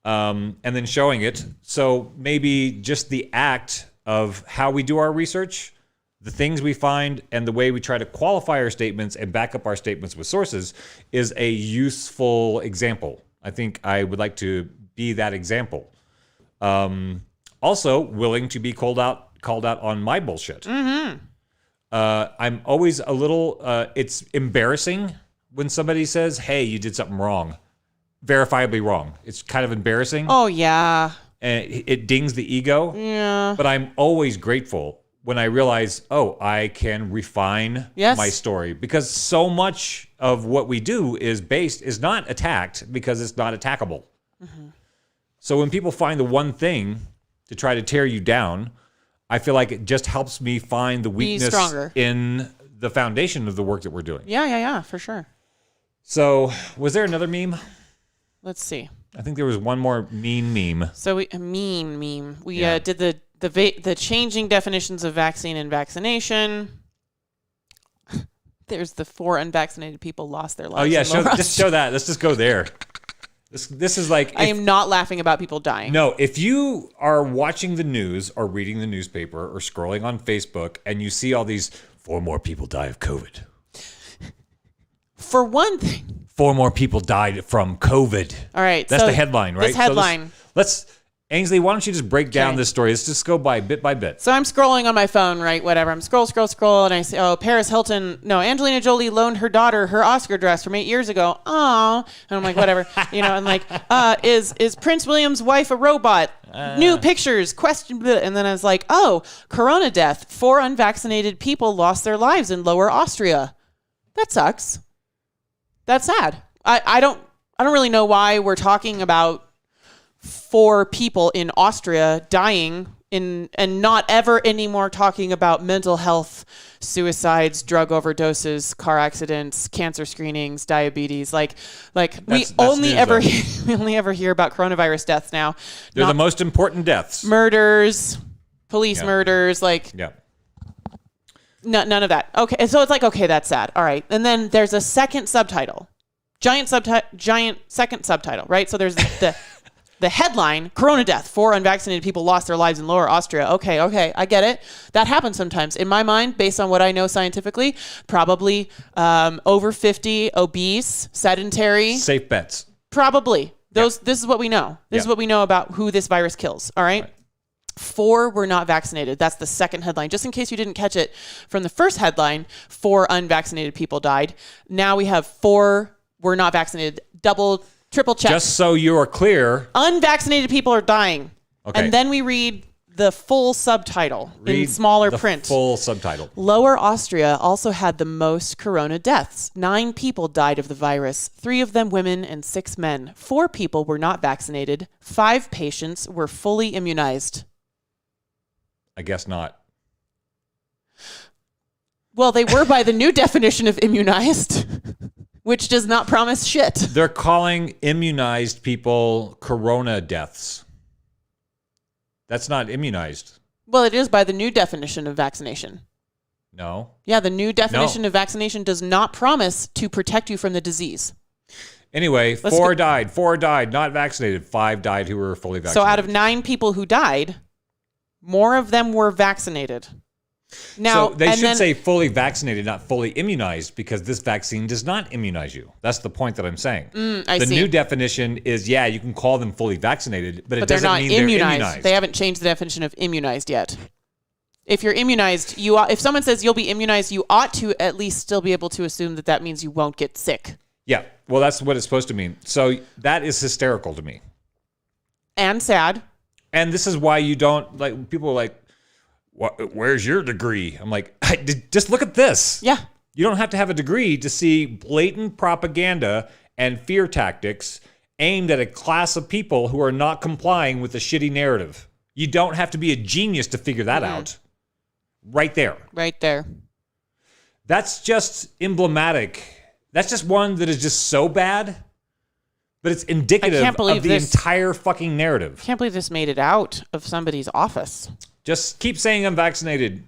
[SPEAKER 12] And then showing it. So maybe just the act of how we do our research, the things we find, and the way we try to qualify our statements and back up our statements with sources is a useful example. I think I would like to be that example. Also, willing to be called out on my bullshit.
[SPEAKER 11] Mm-hmm.
[SPEAKER 12] I'm always a little, it's embarrassing when somebody says, hey, you did something wrong. Verifiably wrong. It's kind of embarrassing.
[SPEAKER 11] Oh, yeah.
[SPEAKER 12] And it dings the ego.
[SPEAKER 11] Yeah.
[SPEAKER 12] But I'm always grateful when I realize, oh, I can refine my story. Because so much of what we do is not attacked because it's not attackable. Mm-hmm. So when people find the one thing to try to tear you down, I feel like it just helps me find the weakness in the foundation of the work that we're doing.
[SPEAKER 11] Yeah, for sure.
[SPEAKER 12] So was there another meme?
[SPEAKER 11] Let's see.
[SPEAKER 12] I think there was one more mean meme.
[SPEAKER 11] So we did the changing definitions of vaccine and vaccination. There's the 4 unvaccinated people lost their lives.
[SPEAKER 12] Oh yeah, just show that. Let's just go there. This is like...
[SPEAKER 11] I am not laughing about people dying.
[SPEAKER 12] No, if you are watching the news or reading the newspaper or scrolling on Facebook and you see all these 4 more people die of COVID.
[SPEAKER 11] For one thing.
[SPEAKER 12] 4 more people died from COVID.
[SPEAKER 11] All right.
[SPEAKER 12] That's the headline, right?
[SPEAKER 11] This headline.
[SPEAKER 12] So Ainsley, why don't you just break down this story? Let's just go by bit.
[SPEAKER 11] So I'm scrolling on my phone, right? Whatever. I'm scroll, and I say, Angelina Jolie loaned her daughter her Oscar dress from 8 years ago. Aww. And I'm like, whatever. And like, is Prince William's wife a robot? New pictures, question. And then I was like, oh, corona death. 4 unvaccinated people lost their lives in Lower Austria. That sucks. That's sad. I don't really know why we're talking about 4 people in Austria dying and not ever anymore talking about mental health, suicides, drug overdoses, car accidents, cancer screenings, diabetes. We only ever hear about coronavirus deaths now.
[SPEAKER 12] They're the most important deaths.
[SPEAKER 11] Murders, police murders, none of that. Okay, so it's like, okay, that's sad. All right, and then there's a second subtitle, giant second subtitle, right? So there's the headline, Corona death, 4 unvaccinated people lost their lives in Lower Austria. Okay, I get it. That happens sometimes. In my mind, based on what I know scientifically, probably over 50, obese, sedentary.
[SPEAKER 12] Safe bets.
[SPEAKER 11] Probably. This is what we know. This is what we know about who this virus kills. All right? 4 were not vaccinated. That's the second headline. Just in case you didn't catch it from the first headline, 4 unvaccinated people died. Now we have 4 were not vaccinated. Triple check.
[SPEAKER 12] Just so you are clear.
[SPEAKER 11] Unvaccinated people are dying. Okay. And then we read the full subtitle in smaller print.
[SPEAKER 12] Full subtitle.
[SPEAKER 11] Lower Austria also had the most corona deaths. 9 people died of the virus, 3 of them women and 6 men. 4 people were not vaccinated. 5 patients were fully immunized.
[SPEAKER 12] I guess not.
[SPEAKER 11] Well, they were by the new definition of immunized. Which does not promise shit.
[SPEAKER 12] They're calling immunized people corona deaths. That's not immunized.
[SPEAKER 11] Well, it is by the new definition of vaccination.
[SPEAKER 12] No.
[SPEAKER 11] Yeah, the new definition of vaccination does not promise to protect you from the disease.
[SPEAKER 12] Anyway, 4 died, not vaccinated. 5 died who were fully vaccinated.
[SPEAKER 11] So out of 9 people who died, more of them were vaccinated. Now,
[SPEAKER 12] so they should say fully vaccinated, not fully immunized, because this vaccine does not immunize you. That's the point that I'm saying. The new definition is, you can call them fully vaccinated, but it doesn't mean they're immunized.
[SPEAKER 11] They haven't changed the definition of immunized yet. If you're immunized, if someone says you'll be immunized, you ought to at least still be able to assume that means you won't get sick.
[SPEAKER 12] Yeah, well, that's what it's supposed to mean. So that is hysterical to me.
[SPEAKER 11] And sad.
[SPEAKER 12] And this is why you don't, people are like, where's your degree? I'm like, just look at this.
[SPEAKER 11] Yeah.
[SPEAKER 12] You don't have to have a degree to see blatant propaganda and fear tactics aimed at a class of people who are not complying with the shitty narrative. You don't have to be a genius to figure that out. Right there.
[SPEAKER 11] Right there.
[SPEAKER 12] That's just emblematic. That's just one that is just so bad, but it's indicative of the entire fucking narrative.
[SPEAKER 11] I can't believe this made it out of somebody's office.
[SPEAKER 12] Just keep saying I'm vaccinated.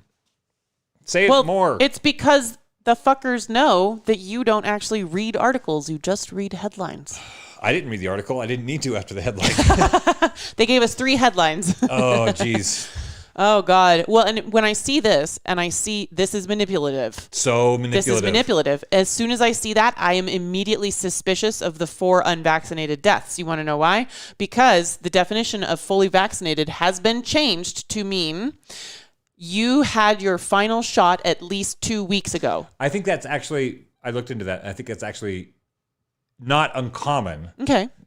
[SPEAKER 12] Say it more.
[SPEAKER 11] It's because the fuckers know that you don't actually read articles. You just read headlines.
[SPEAKER 12] I didn't read the article. I didn't need to after the headline.
[SPEAKER 11] They gave us 3 headlines.
[SPEAKER 12] Oh, jeez.
[SPEAKER 11] Oh, God. Well, and when I see this, and I see this is manipulative.
[SPEAKER 12] So manipulative.
[SPEAKER 11] This is manipulative. As soon as I see that, I am immediately suspicious of the 4 unvaccinated deaths. You want to know why? Because the definition of fully vaccinated has been changed to mean you had your final shot at least 2 weeks ago.
[SPEAKER 12] I think that's actually, I looked into that. I think that's actually not uncommon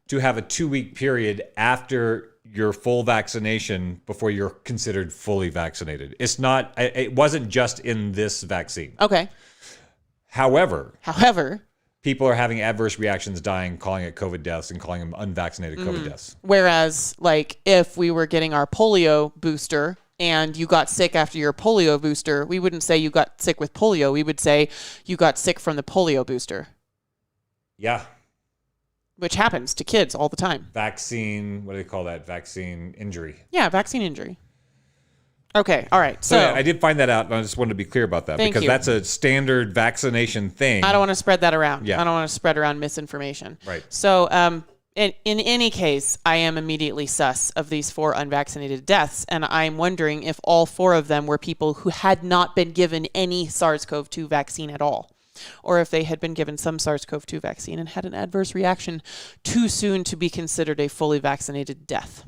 [SPEAKER 12] to have a 2-week period after your full vaccination before you're considered fully vaccinated. It's not, it wasn't just in this vaccine.
[SPEAKER 11] Okay.
[SPEAKER 12] However,
[SPEAKER 11] people
[SPEAKER 12] are having adverse reactions, dying, calling it COVID deaths and calling them unvaccinated COVID deaths.
[SPEAKER 11] Whereas, if we were getting our polio booster and you got sick after your polio booster, we wouldn't say you got sick with polio. We would say you got sick from the polio booster.
[SPEAKER 12] Yeah.
[SPEAKER 11] Which happens to kids all the time.
[SPEAKER 12] Vaccine, what do they call that? Vaccine injury.
[SPEAKER 11] Yeah, vaccine injury. Okay, all right.
[SPEAKER 12] So I did find that out, and I just wanted to be clear about that because that's a standard vaccination thing.
[SPEAKER 11] I don't want to spread that around.
[SPEAKER 12] Yeah.
[SPEAKER 11] I don't want to spread around misinformation.
[SPEAKER 12] Right.
[SPEAKER 11] So in any case, I am immediately sus of these 4 unvaccinated deaths, and I'm wondering if all 4 of them were people who had not been given any SARS-CoV-2 vaccine at all. Or if they had been given some SARS-CoV-2 vaccine and had an adverse reaction too soon to be considered a fully vaccinated death.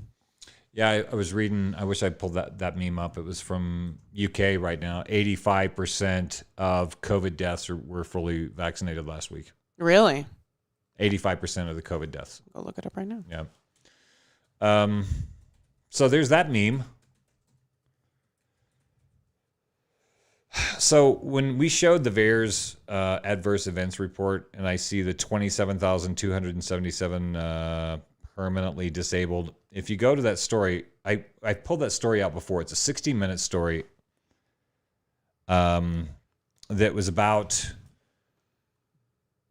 [SPEAKER 12] Yeah, I was reading, I wish I pulled that meme up. It was from UK right now. 85% of COVID deaths were fully vaccinated last week.
[SPEAKER 11] Really?
[SPEAKER 12] 85% of the COVID deaths.
[SPEAKER 11] Go look it up right now.
[SPEAKER 12] Yeah. So there's that meme. So when we showed the VAERS adverse events report, and I see the 27,277 permanently disabled, if you go to that story, I pulled that story out before. It's a 60-minute story that was about,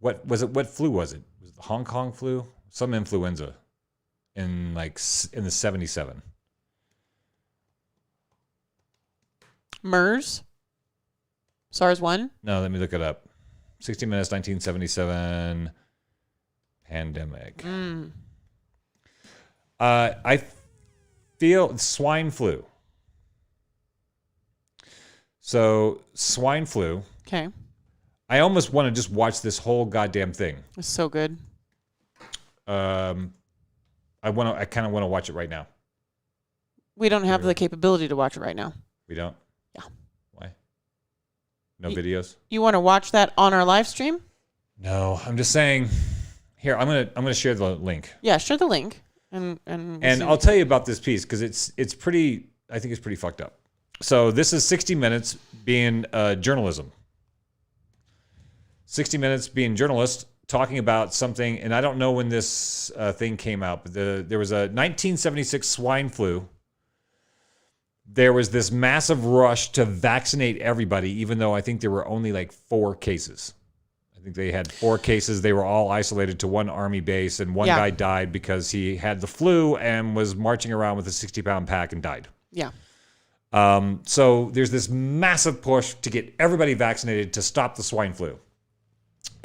[SPEAKER 12] what flu was it? Was it the Hong Kong flu? Some influenza in the 77.
[SPEAKER 11] MERS? SARS-1?
[SPEAKER 12] No, let me look it up. 60 Minutes, 1977 pandemic. I feel swine flu. So swine flu.
[SPEAKER 11] Okay.
[SPEAKER 12] I almost want to just watch this whole goddamn thing.
[SPEAKER 11] It's so good.
[SPEAKER 12] I kind of want to watch it right now.
[SPEAKER 11] We don't have the capability to watch it right now.
[SPEAKER 12] We don't?
[SPEAKER 11] Yeah.
[SPEAKER 12] Why? No videos?
[SPEAKER 11] You want to watch that on our live stream?
[SPEAKER 12] No, I'm just saying. Here, I'm gonna share the link.
[SPEAKER 11] Yeah, share the link, and
[SPEAKER 12] I'll tell you about this piece because it's pretty. I think it's pretty fucked up. So this is 60 Minutes being journalism. 60 Minutes being journalist talking about something, and I don't know when this thing came out, but there was a 1976 swine flu. There was this massive rush to vaccinate everybody, even though I think there were only 4 cases. I think they had 4 cases. They were all isolated to one army base, and one guy died because he had the flu and was marching around with a 60-pound pack and died.
[SPEAKER 11] Yeah.
[SPEAKER 12] So there's this massive push to get everybody vaccinated to stop the swine flu.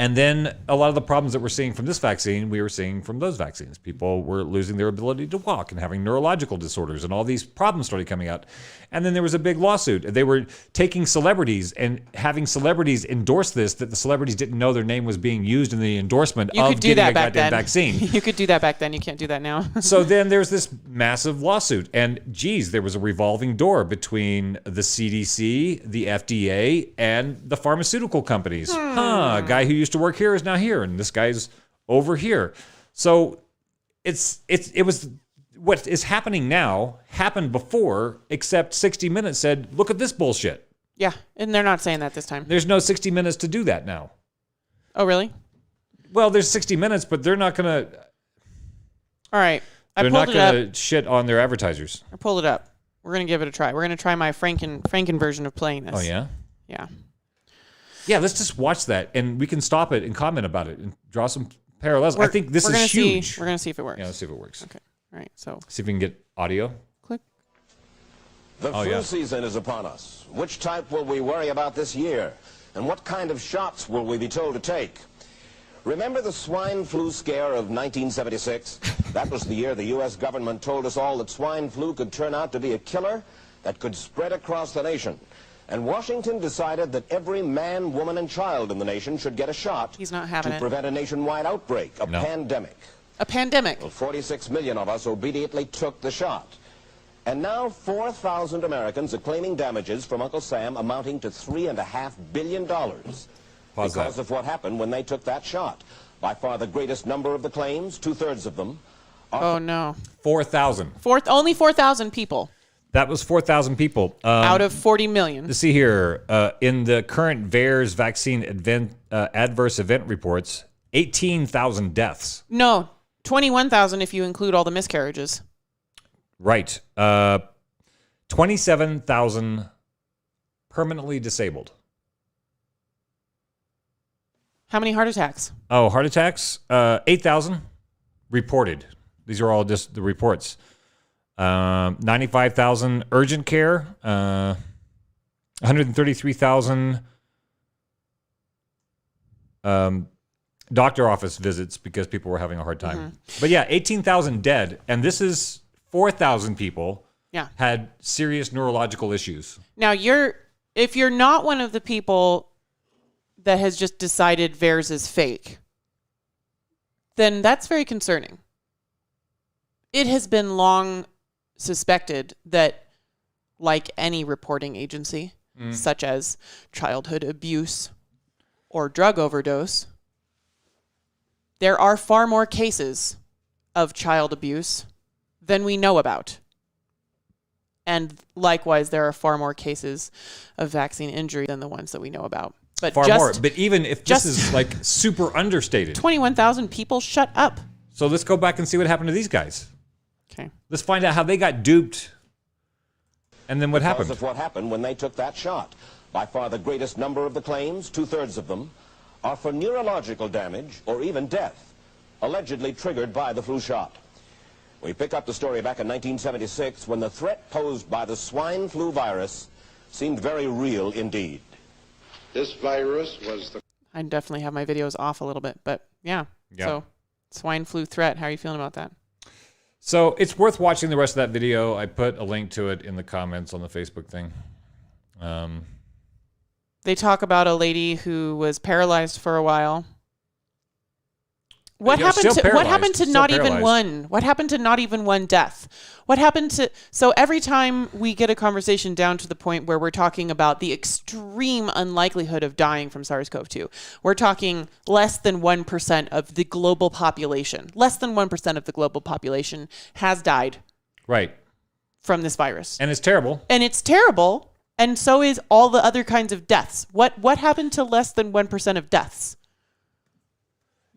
[SPEAKER 12] And then a lot of the problems that we're seeing from this vaccine, we were seeing from those vaccines. People were losing their ability to walk and having neurological disorders, and all these problems started coming out. And then there was a big lawsuit. They were taking celebrities and having celebrities endorse this, that the celebrities didn't know their name was being used in the endorsement of getting a goddamn vaccine.
[SPEAKER 11] You could do that back then. You can't do that now.
[SPEAKER 12] So then there's this massive lawsuit. And geez, there was a revolving door between the CDC, the FDA, and the pharmaceutical companies. A guy who used to work here is now here, and this guy's over here. So it was what is happening now happened before, except 60 Minutes said, look at this bullshit.
[SPEAKER 11] Yeah, and they're not saying that this time.
[SPEAKER 12] There's no 60 Minutes to do that now.
[SPEAKER 11] Oh, really?
[SPEAKER 12] Well, there's 60 Minutes, but they're not going to...
[SPEAKER 11] All right.
[SPEAKER 12] They're not going to shit on their advertisers.
[SPEAKER 11] I pulled it up. We're going to give it a try. We're going to try my Franken version of playing this.
[SPEAKER 12] Oh, yeah?
[SPEAKER 11] Yeah.
[SPEAKER 12] Yeah, let's just watch that, and we can stop it and comment about it and draw some parallels. I think this is huge.
[SPEAKER 11] We're going to see if it works.
[SPEAKER 12] Yeah, let's see if it works.
[SPEAKER 11] Okay. All right, so.
[SPEAKER 12] See if we can get audio.
[SPEAKER 11] Click.
[SPEAKER 3] The flu season is upon us. Which type will we worry about this year? And what kind of shots will we be told to take? Remember the swine flu scare of 1976? That was the year the U.S. government told us all that swine flu could turn out to be a killer that could spread across the nation. And Washington decided that every man, woman, and child in the nation should get a shot to prevent a nationwide outbreak, a pandemic.
[SPEAKER 11] A pandemic.
[SPEAKER 3] Well, 46 million of us obediently took the shot. And now 4,000 Americans are claiming damages from Uncle Sam amounting to $3.5 billion because of what happened when they took that shot. By far the greatest number of the claims, 2/3 of them.
[SPEAKER 11] Oh, no.
[SPEAKER 12] 4,000.
[SPEAKER 11] Only 4,000 people.
[SPEAKER 12] That was 4,000 people.
[SPEAKER 11] Out of 40 million.
[SPEAKER 12] Let's see here. In the current VAERS vaccine adverse event reports, 18,000 deaths.
[SPEAKER 11] No, 21,000 if you include all the miscarriages.
[SPEAKER 12] Right. 27,000 permanently disabled.
[SPEAKER 11] How many heart attacks?
[SPEAKER 12] Oh, heart attacks? 8,000 reported. These are all just the reports. 95,000 urgent care. 133,000 doctor office visits because people were having a hard time. Mm-hmm. But yeah, 18,000 dead. And this is 4,000 people had serious neurological issues.
[SPEAKER 11] Now, if you're not one of the people that has just decided VAERS is fake, then that's very concerning. It has been long suspected that, like any reporting agency, such as childhood abuse or drug overdose, there are far more cases of child abuse than we know about. And likewise, there are far more cases of vaccine injury than the ones that we know about. But
[SPEAKER 12] far more. But even if this is like super understated.
[SPEAKER 11] 21,000 people, shut up.
[SPEAKER 12] So let's go back and see what happened to these guys.
[SPEAKER 11] Okay.
[SPEAKER 12] Let's find out how they got duped. And then what happened?
[SPEAKER 3] Because of what happened when they took that shot. By far the greatest number of the claims, 2/3 of them, are for neurological damage or even death, allegedly triggered by the flu shot. We pick up the story back in 1976 when the threat posed by the swine flu virus seemed very real indeed.
[SPEAKER 7] This virus was the...
[SPEAKER 11] I definitely have my videos off a little bit, but yeah. So, swine flu threat, how are you feeling about that?
[SPEAKER 12] So, it's worth watching the rest of that video. I put a link to it in the comments on the Facebook thing.
[SPEAKER 11] They talk about a lady who was paralyzed for a while. What happened to not even one? What happened to not even one death? What happened to... So every time we get a conversation down to the point where we're talking about the extreme unlikelihood of dying from SARS-CoV-2, we're talking less than 1% of the global population. Less than 1% of the global population has died.
[SPEAKER 12] Right.
[SPEAKER 11] From this virus.
[SPEAKER 12] And it's terrible.
[SPEAKER 11] And it's terrible. And so is all the other kinds of deaths. What happened to less than 1% of deaths?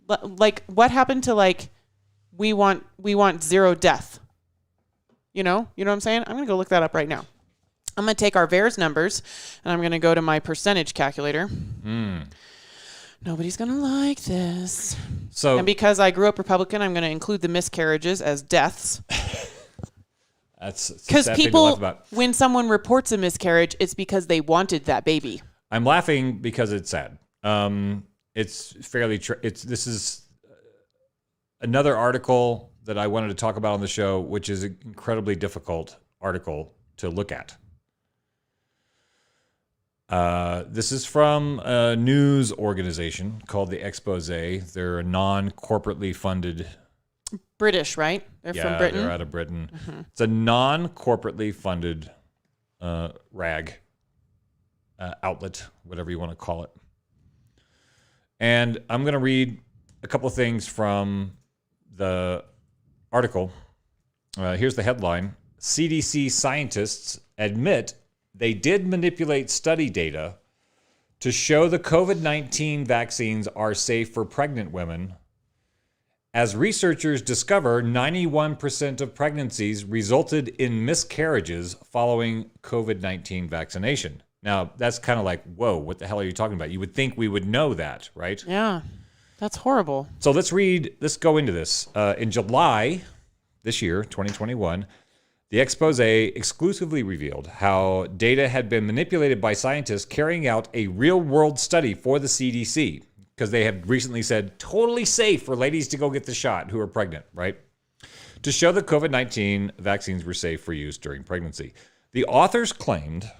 [SPEAKER 11] Like, what happened to, like, we want zero death? You know what I'm saying? I'm going to go look that up right now. I'm going to take our VAERS numbers, and I'm going to go to my percentage calculator. Nobody's going to like this. And because I grew up Republican, I'm going to include the miscarriages as deaths.
[SPEAKER 12] That's
[SPEAKER 11] because people, when someone reports a miscarriage, it's because they wanted that baby.
[SPEAKER 12] I'm laughing because it's sad. It's fairly this is another article that I wanted to talk about on the show, which is an incredibly difficult article to look at. This is from a news organization called the Expose. They're a non-corporately funded...
[SPEAKER 11] British, right? They're from Britain?
[SPEAKER 12] Yeah, they're out of Britain. It's a non-corporately funded rag outlet, whatever you want to call it. And I'm going to read a couple of things from the article. Here's the headline. CDC scientists admit they did manipulate study data to show the COVID-19 vaccines are safe for pregnant women, as researchers discover 91% of pregnancies resulted in miscarriages following COVID-19 vaccination. Now, that's kind of like, whoa, what the hell are you talking about? You would think we would know that, right?
[SPEAKER 11] Yeah, that's horrible.
[SPEAKER 12] So let's go into this. In July this year, 2021, the expose exclusively revealed how data had been manipulated by scientists carrying out a real-world study for the CDC, because they have recently said totally safe for ladies to go get the shot who are pregnant, right? To show that COVID-19 vaccines were safe for use during pregnancy. The authors claimed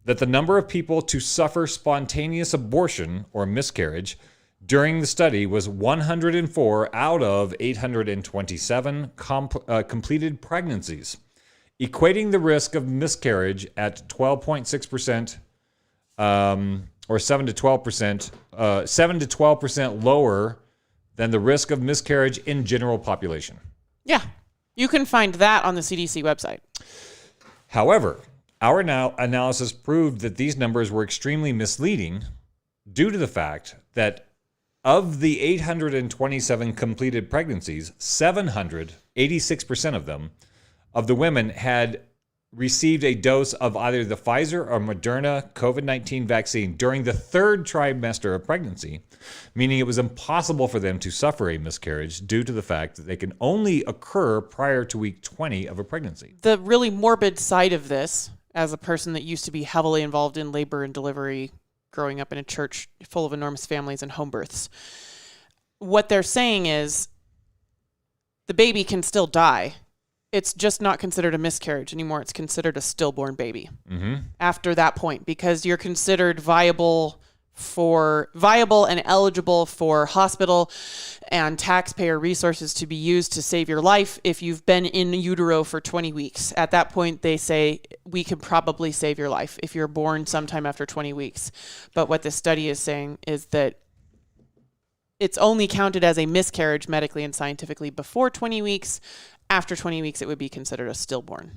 [SPEAKER 12] that the number of people to suffer spontaneous abortion or miscarriage during the study was 104 out of 827 completed pregnancies, equating the risk of miscarriage at 12.6%, or 7 to 12% lower than the risk of miscarriage in general population.
[SPEAKER 11] Yeah, you can find that on the CDC website.
[SPEAKER 12] However, our analysis proved that these numbers were extremely misleading due to the fact that of the 827 completed pregnancies, 786% of them, of the women had received a dose of either the Pfizer or Moderna COVID-19 vaccine during the third trimester of pregnancy, meaning it was impossible for them to suffer a miscarriage due to the fact that they can only occur prior to week 20 of a pregnancy.
[SPEAKER 11] The really morbid side of this, as a person that used to be heavily involved in labor and delivery, growing up in a church full of enormous families and home births, what they're saying is the baby can still die. It's just not considered a miscarriage anymore. It's considered a stillborn baby after that point, because you're considered viable and eligible for hospital and taxpayer resources to be used to save your life if you've been in utero for 20 weeks. At that point, they say we can probably save your life if you're born sometime after 20 weeks. But what this study is saying is that it's only counted as a miscarriage medically and scientifically before 20 weeks. After 20 weeks, it would be considered a stillborn.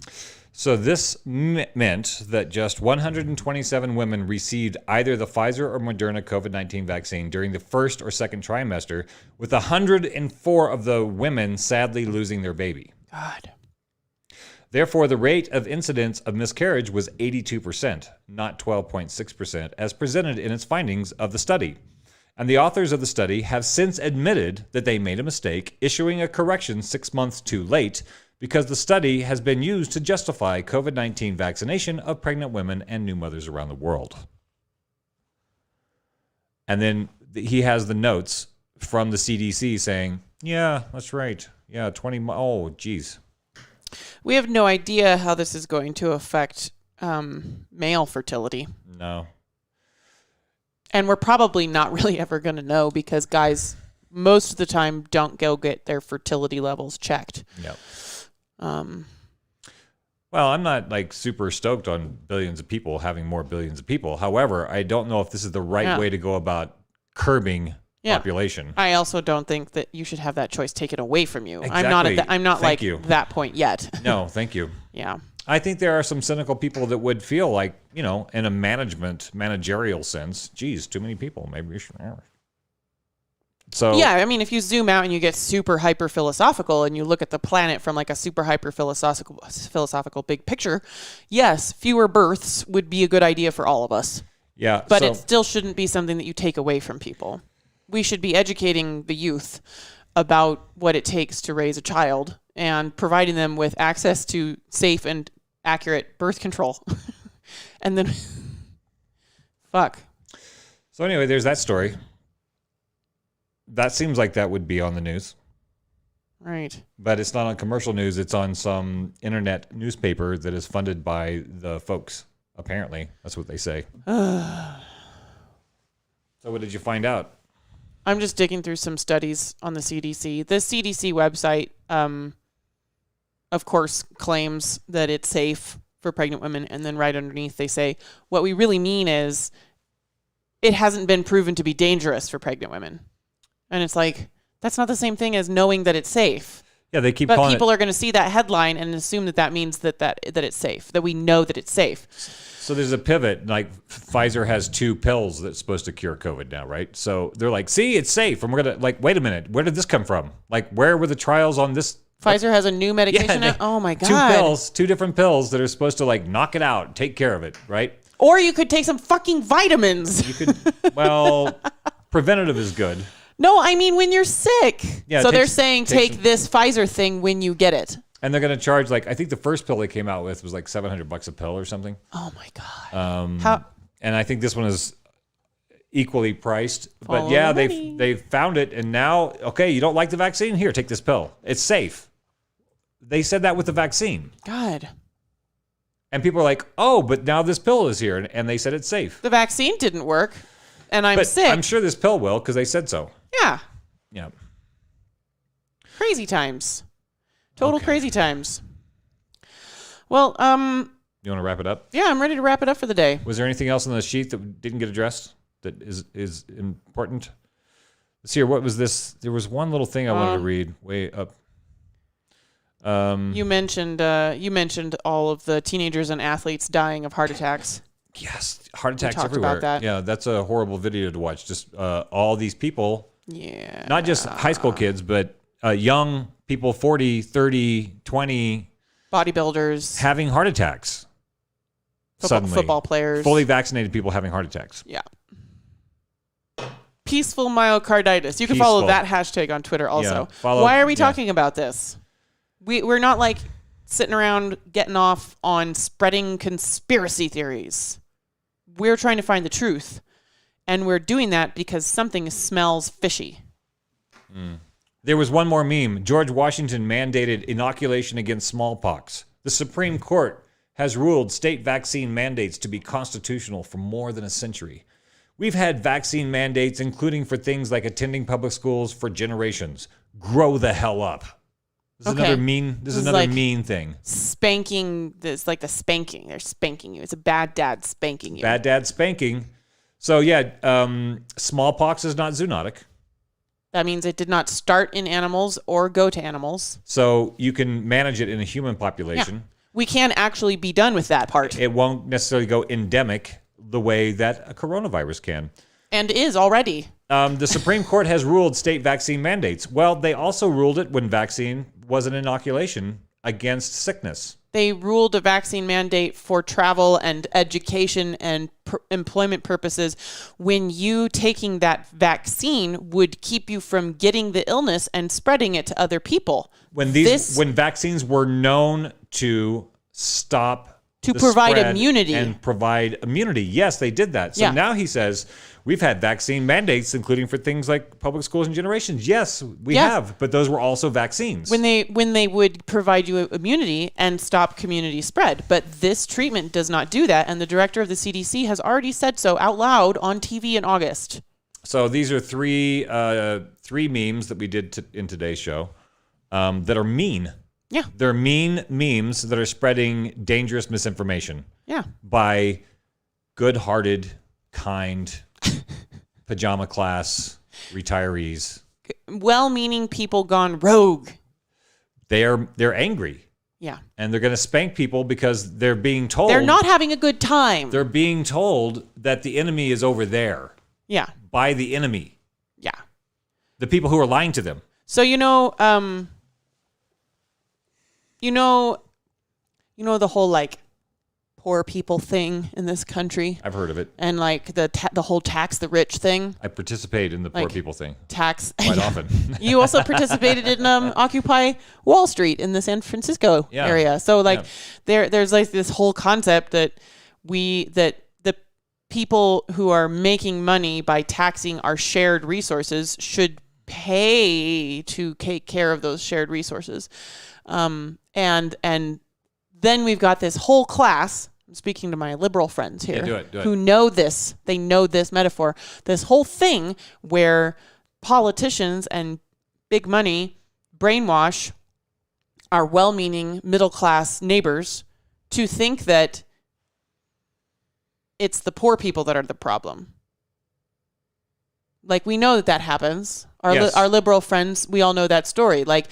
[SPEAKER 12] So this meant that just 127 women received either the Pfizer or Moderna COVID-19 vaccine during the first or second trimester, with 104 of the women sadly losing their baby.
[SPEAKER 11] God.
[SPEAKER 12] Therefore, the rate of incidence of miscarriage was 82%, not 12.6%, as presented in its findings of the study. And the authors of the study have since admitted that they made a mistake, issuing a correction 6 months too late, because the study has been used to justify COVID-19 vaccination of pregnant women and new mothers around the world. And then he has the notes from the CDC saying, yeah, that's right. Yeah, oh, geez.
[SPEAKER 11] We have no idea how this is going to affect male fertility.
[SPEAKER 12] No.
[SPEAKER 11] And we're probably not really ever going to know, because guys most of the time don't go get their fertility levels checked.
[SPEAKER 12] Yep. Well, I'm not like super stoked on billions of people having more billions of people. However, I don't know if this is the right way to go about curbing population.
[SPEAKER 11] I also don't think that you should have that choice taken away from you.
[SPEAKER 12] Exactly.
[SPEAKER 11] I'm not like that point yet.
[SPEAKER 12] No, thank you.
[SPEAKER 11] Yeah.
[SPEAKER 12] I think there are some cynical people that would feel like, in a managerial sense, geez, too many people. Maybe we should. So
[SPEAKER 11] yeah, I mean, if you zoom out and you get super hyper philosophical and you look at the planet from like a super hyper philosophical big picture, yes, fewer births would be a good idea for all of us.
[SPEAKER 12] Yeah,
[SPEAKER 11] but it still shouldn't be something that you take away from people. We should be educating the youth about what it takes to raise a child and providing them with access to safe and accurate birth control. And then, fuck.
[SPEAKER 12] So anyway, there's that story. that seems like that would be on the news.
[SPEAKER 11] Right.
[SPEAKER 12] But it's not on commercial news. It's on some internet newspaper that is funded by the folks. Apparently, that's what they say. So what did you find out?
[SPEAKER 11] I'm just digging through some studies on the CDC. The CDC website, of course, claims that it's safe for pregnant women. And then right underneath, they say, what we really mean is it hasn't been proven to be dangerous for pregnant women. And it's like, that's not the same thing as knowing that it's safe.
[SPEAKER 12] Yeah, they keep
[SPEAKER 11] but
[SPEAKER 12] calling
[SPEAKER 11] people are going to see that headline and assume that means that it's safe, that we know that it's safe.
[SPEAKER 12] So there's a pivot. Like Pfizer has 2 pills that's supposed to cure COVID now, right? So they're like, see, it's safe. And we're going to like, wait a minute. Where did this come from? Like, where were the trials on this?
[SPEAKER 11] Pfizer has a new medication now? Oh, my God.
[SPEAKER 12] 2 pills, 2 different pills that are supposed to like knock it out, take care of it, right?
[SPEAKER 11] Or you could take some fucking vitamins.
[SPEAKER 12] You could, well, preventative is good.
[SPEAKER 11] No, I mean when you're sick.
[SPEAKER 12] Yeah,
[SPEAKER 11] so they're saying take this Pfizer thing when you get it.
[SPEAKER 12] And they're going to charge like, I think the first pill they came out with was like $700 a pill or something.
[SPEAKER 11] Oh my God.
[SPEAKER 12] And I think this one is equally priced. But yeah, they found it. And now, okay, you don't like the vaccine? Here, take this pill. It's safe. They said that with the vaccine.
[SPEAKER 11] God.
[SPEAKER 12] And people are like, oh, but now this pill is here. And they said it's safe.
[SPEAKER 11] The vaccine didn't work. And I'm sick.
[SPEAKER 12] I'm sure this pill will because they said so.
[SPEAKER 11] Yeah.
[SPEAKER 12] Yeah.
[SPEAKER 11] Crazy times. Total crazy times. Well,
[SPEAKER 12] you want to wrap it up?
[SPEAKER 11] Yeah, I'm ready to wrap it up for the day.
[SPEAKER 12] Was there anything else on the sheet that didn't get addressed that is important? Let's see here. What was this? There was one little thing I wanted to read way up.
[SPEAKER 11] You mentioned all of the teenagers and athletes dying of heart attacks.
[SPEAKER 12] Yes, heart attacks
[SPEAKER 11] we talked
[SPEAKER 12] everywhere.
[SPEAKER 11] About that.
[SPEAKER 12] Yeah, that's a horrible video to watch. Just all these people.
[SPEAKER 11] Yeah.
[SPEAKER 12] Not just high school kids, but young people, 40, 30, 20.
[SPEAKER 11] Bodybuilders.
[SPEAKER 12] Having heart attacks. Suddenly.
[SPEAKER 11] Football players.
[SPEAKER 12] Fully vaccinated people having heart attacks.
[SPEAKER 11] Yeah. Peaceful myocarditis. You can follow that hashtag on Twitter also.
[SPEAKER 12] Yeah,
[SPEAKER 11] Why are we talking about this? We're not like sitting around getting off on spreading conspiracy theories. We're trying to find the truth. And we're doing that because something smells fishy.
[SPEAKER 12] There was one more meme. George Washington mandated inoculation against smallpox. The Supreme Court has ruled state vaccine mandates to be constitutional for more than a century. We've had vaccine mandates, including for things like attending public schools, for generations. Grow the hell up. This is another mean. This is another like mean thing.
[SPEAKER 11] Spanking. It's like the spanking. They're spanking you. It's a bad dad spanking you.
[SPEAKER 12] Bad dad spanking. So yeah, smallpox is not zoonotic.
[SPEAKER 11] That means it did not start in animals or go to animals.
[SPEAKER 12] So you can manage it in a human population.
[SPEAKER 11] Yeah. We can actually be done with that part.
[SPEAKER 12] It won't necessarily go endemic the way that a coronavirus can.
[SPEAKER 11] And is already.
[SPEAKER 12] The Supreme Court has ruled state vaccine mandates. Well, they also ruled it when vaccine was an inoculation against sickness.
[SPEAKER 11] They ruled a vaccine mandate for travel and education and employment purposes when you taking that vaccine would keep you from getting the illness and spreading it to other people.
[SPEAKER 12] When vaccines were known to stop
[SPEAKER 11] to provide immunity
[SPEAKER 12] and provide immunity. Yes, they did that. So now he says we've had vaccine mandates, including for things like public schools and generations. Yes, we have, but those were also vaccines.
[SPEAKER 11] When they would provide you immunity and stop community spread. But this treatment does not do that, and the director of the CDC has already said so out loud on TV in August.
[SPEAKER 12] So these are three memes that we did in today's show that are mean.
[SPEAKER 11] Yeah.
[SPEAKER 12] They're mean memes that are spreading dangerous misinformation.
[SPEAKER 11] Yeah.
[SPEAKER 12] By good-hearted, kind, pajama class retirees.
[SPEAKER 11] Well-meaning people gone rogue.
[SPEAKER 12] They're angry.
[SPEAKER 11] Yeah.
[SPEAKER 12] And they're going to spank people because they're being told.
[SPEAKER 11] They're not having a good time.
[SPEAKER 12] They're being told that the enemy is over there.
[SPEAKER 11] Yeah.
[SPEAKER 12] By the enemy.
[SPEAKER 11] Yeah.
[SPEAKER 12] The people who are lying to them.
[SPEAKER 11] So, you know the whole like poor people thing in this country.
[SPEAKER 12] I've heard of it.
[SPEAKER 11] And like the whole tax the rich thing.
[SPEAKER 12] I participate in the poor people thing.
[SPEAKER 11] Tax
[SPEAKER 12] quite often.
[SPEAKER 11] You also participated in Occupy Wall Street in the San Francisco area. So like there's like this whole concept that the people who are making money by taxing our shared resources should pay to take care of those shared resources. And then we've got this whole class, I'm speaking to my liberal friends here,
[SPEAKER 12] do it.
[SPEAKER 11] who know this. They know this metaphor. This whole thing where politicians and big money brainwash our well-meaning middle-class neighbors to think that it's the poor people that are the problem. Like, we know that happens. Our liberal friends, we all know that story. Like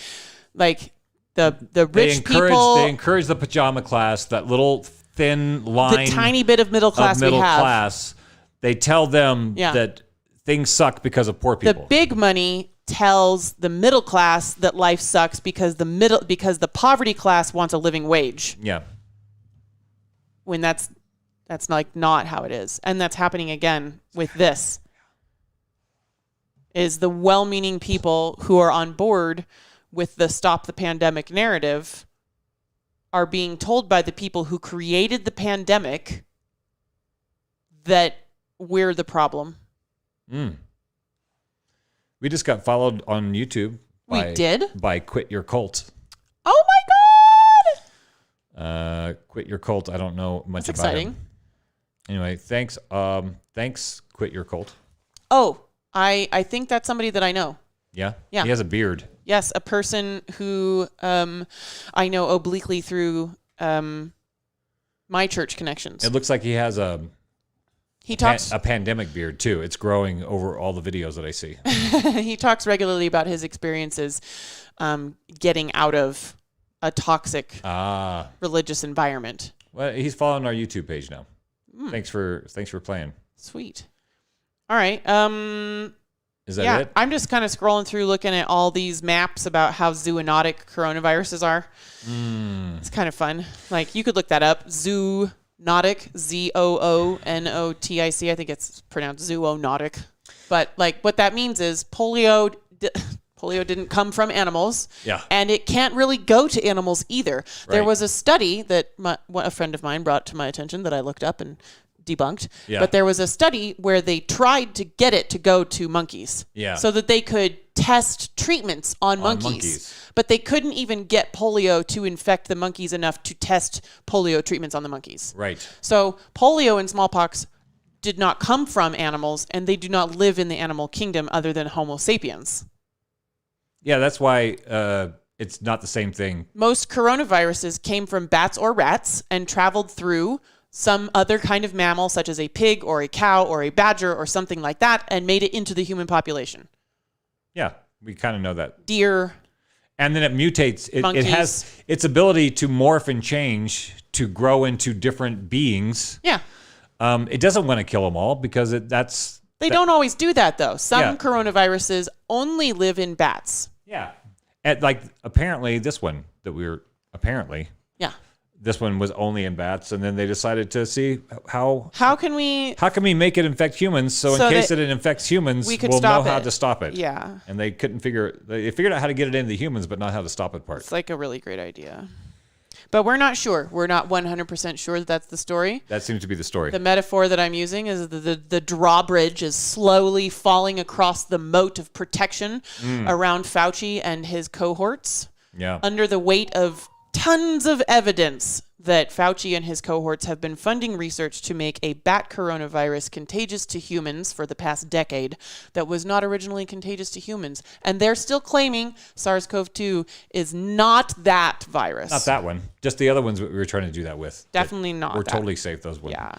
[SPEAKER 11] the rich people.
[SPEAKER 12] They encourage the pajama class, that little thin line.
[SPEAKER 11] The tiny bit of middle class we have.
[SPEAKER 12] They tell them that things suck because of poor people.
[SPEAKER 11] The big money tells the middle class that life sucks because the poverty class wants a living wage.
[SPEAKER 12] Yeah.
[SPEAKER 11] When that's like not how it is. And that's happening again with this. Is the well-meaning people who are on board with the stop the pandemic narrative are being told by the people who created the pandemic that we're the problem.
[SPEAKER 12] We just got followed on YouTube.
[SPEAKER 11] We did?
[SPEAKER 12] By Quit Your Cult.
[SPEAKER 11] Oh my God!
[SPEAKER 12] Quit Your Cult. I don't know much
[SPEAKER 11] That's
[SPEAKER 12] about
[SPEAKER 11] exciting.
[SPEAKER 12] him. Anyway, thanks. Thanks, Quit Your Cult.
[SPEAKER 11] Oh, I think that's somebody that I know.
[SPEAKER 12] Yeah?
[SPEAKER 11] Yeah.
[SPEAKER 12] He has a beard.
[SPEAKER 11] Yes, a person who I know obliquely through my church connections.
[SPEAKER 12] It looks like he has a pandemic beard too. It's growing over all the videos that I see.
[SPEAKER 11] He talks regularly about his experiences getting out of a toxic religious environment.
[SPEAKER 12] Well, he's following our YouTube page now. Thanks for playing.
[SPEAKER 11] Sweet. All right.
[SPEAKER 12] Is that it?
[SPEAKER 11] I'm just kind of scrolling through looking at all these maps about how zoonotic coronaviruses are. It's kind of fun. Like, you could look that up. Zoonotic, Zoonotic. I think it's pronounced zoonotic. But like, what that means is polio didn't come from animals.
[SPEAKER 12] Yeah.
[SPEAKER 11] And it can't really go to animals either.
[SPEAKER 12] Right.
[SPEAKER 11] There was a study that a friend of mine brought to my attention that I looked up and debunked.
[SPEAKER 12] Yeah.
[SPEAKER 11] But there was a study where they tried to get it to go to monkeys.
[SPEAKER 12] Yeah.
[SPEAKER 11] So that they could test treatments on monkeys. But they couldn't even get polio to infect the monkeys enough to test polio treatments on the monkeys.
[SPEAKER 12] Right.
[SPEAKER 11] So polio and smallpox did not come from animals, and they do not live in the animal kingdom other than Homo sapiens.
[SPEAKER 12] Yeah, that's why it's not the same thing.
[SPEAKER 11] Most coronaviruses came from bats or rats and traveled through some other kind of mammal, such as a pig or a cow or a badger or something like that, and made it into the human population.
[SPEAKER 12] Yeah, we kind of know that.
[SPEAKER 11] Deer.
[SPEAKER 12] And then it mutates. It
[SPEAKER 11] monkeys.
[SPEAKER 12] has its ability to morph and change to grow into different beings.
[SPEAKER 11] Yeah.
[SPEAKER 12] It doesn't want to kill them all because
[SPEAKER 11] They don't always do that, though. Some coronaviruses only live in bats.
[SPEAKER 12] Yeah. Like, apparently, this one that
[SPEAKER 11] Yeah.
[SPEAKER 12] This one was only in bats, and then they decided to see how
[SPEAKER 11] can we
[SPEAKER 12] make it infect humans, so in case it infects humans, we'll know how to stop it.
[SPEAKER 11] Yeah.
[SPEAKER 12] And they figured out how to get it into humans, but not how to stop it part.
[SPEAKER 11] It's like a really great idea. But we're not sure. We're not 100% sure that that's the story.
[SPEAKER 12] That seems to be the story.
[SPEAKER 11] The metaphor that I'm using is the drawbridge is slowly falling across the moat of protection around Fauci and his cohorts.
[SPEAKER 12] Yeah.
[SPEAKER 11] Under the weight of tons of evidence that Fauci and his cohorts have been funding research to make a bat coronavirus contagious to humans for the past decade that was not originally contagious to humans. And they're still claiming SARS-CoV-2 is not that virus.
[SPEAKER 12] Not that one. Just the other ones we were trying to do that with.
[SPEAKER 11] Definitely not.
[SPEAKER 12] We're totally safe, those ones.
[SPEAKER 11] Yeah.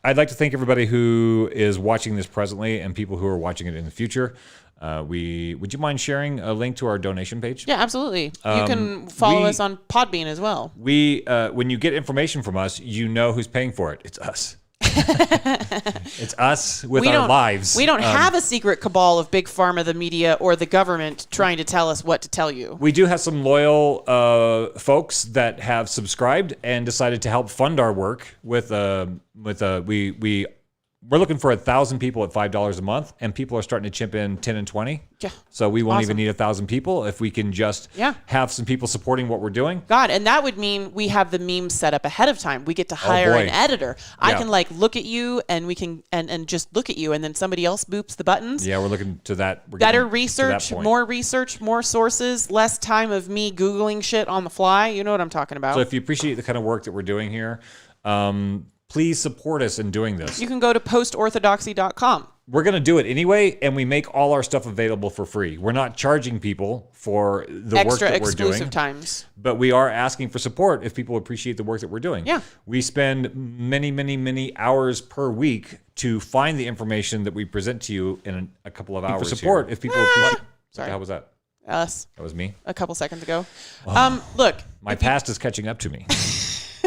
[SPEAKER 12] I'd like to thank everybody who is watching this presently and people who are watching it in the future. Would you mind sharing a link to our donation page?
[SPEAKER 11] Yeah, absolutely. You can follow us on Podbean as well.
[SPEAKER 12] When you get information from us, you know who's paying for it. It's us. It's us with our lives.
[SPEAKER 11] We don't have a secret cabal of big pharma, the media, or the government trying to tell us what to tell you.
[SPEAKER 12] We do have some loyal folks that have subscribed and decided to help fund our work with we're we're looking for 1,000 people at $5 a month, and people are starting to chip in 10 and 20.
[SPEAKER 11] Yeah.
[SPEAKER 12] So we won't even need 1,000 people if we can just have some people supporting what we're doing.
[SPEAKER 11] God, and that would mean we have the memes set up ahead of time. We get to hire an editor. I can like look at you, and we can and just look at you, and then somebody else boops the buttons.
[SPEAKER 12] Yeah, we're looking to that.
[SPEAKER 11] Better research, more sources, less time of me Googling shit on the fly. You know what I'm talking about.
[SPEAKER 12] So if you appreciate the kind of work that we're doing here, please support us in doing this.
[SPEAKER 11] You can go to postorthodoxy.com.
[SPEAKER 12] We're going to do it anyway, and we make all our stuff available for free. We're not charging people for the work that we're doing.
[SPEAKER 11] Exclusive times.
[SPEAKER 12] But we are asking for support if people appreciate the work that we're doing.
[SPEAKER 11] Yeah.
[SPEAKER 12] We spend many hours per week to find the information that we present to you in a couple of hours. For support if people appreciate. Sorry. How was that?
[SPEAKER 11] Us.
[SPEAKER 12] That was me.
[SPEAKER 11] A couple seconds ago.
[SPEAKER 12] Oh.
[SPEAKER 11] Look.
[SPEAKER 12] My past is catching up to me.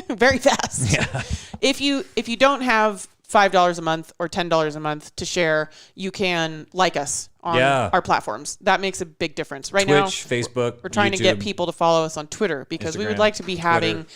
[SPEAKER 11] Very fast.
[SPEAKER 12] Yeah.
[SPEAKER 11] If you don't have $5 a month or $10 a month to share, you can like us on our platforms. That makes a big difference. Right now,
[SPEAKER 12] Twitch, Facebook,
[SPEAKER 11] we're trying
[SPEAKER 12] YouTube,
[SPEAKER 11] to get people to follow us on Twitter because we would like to be having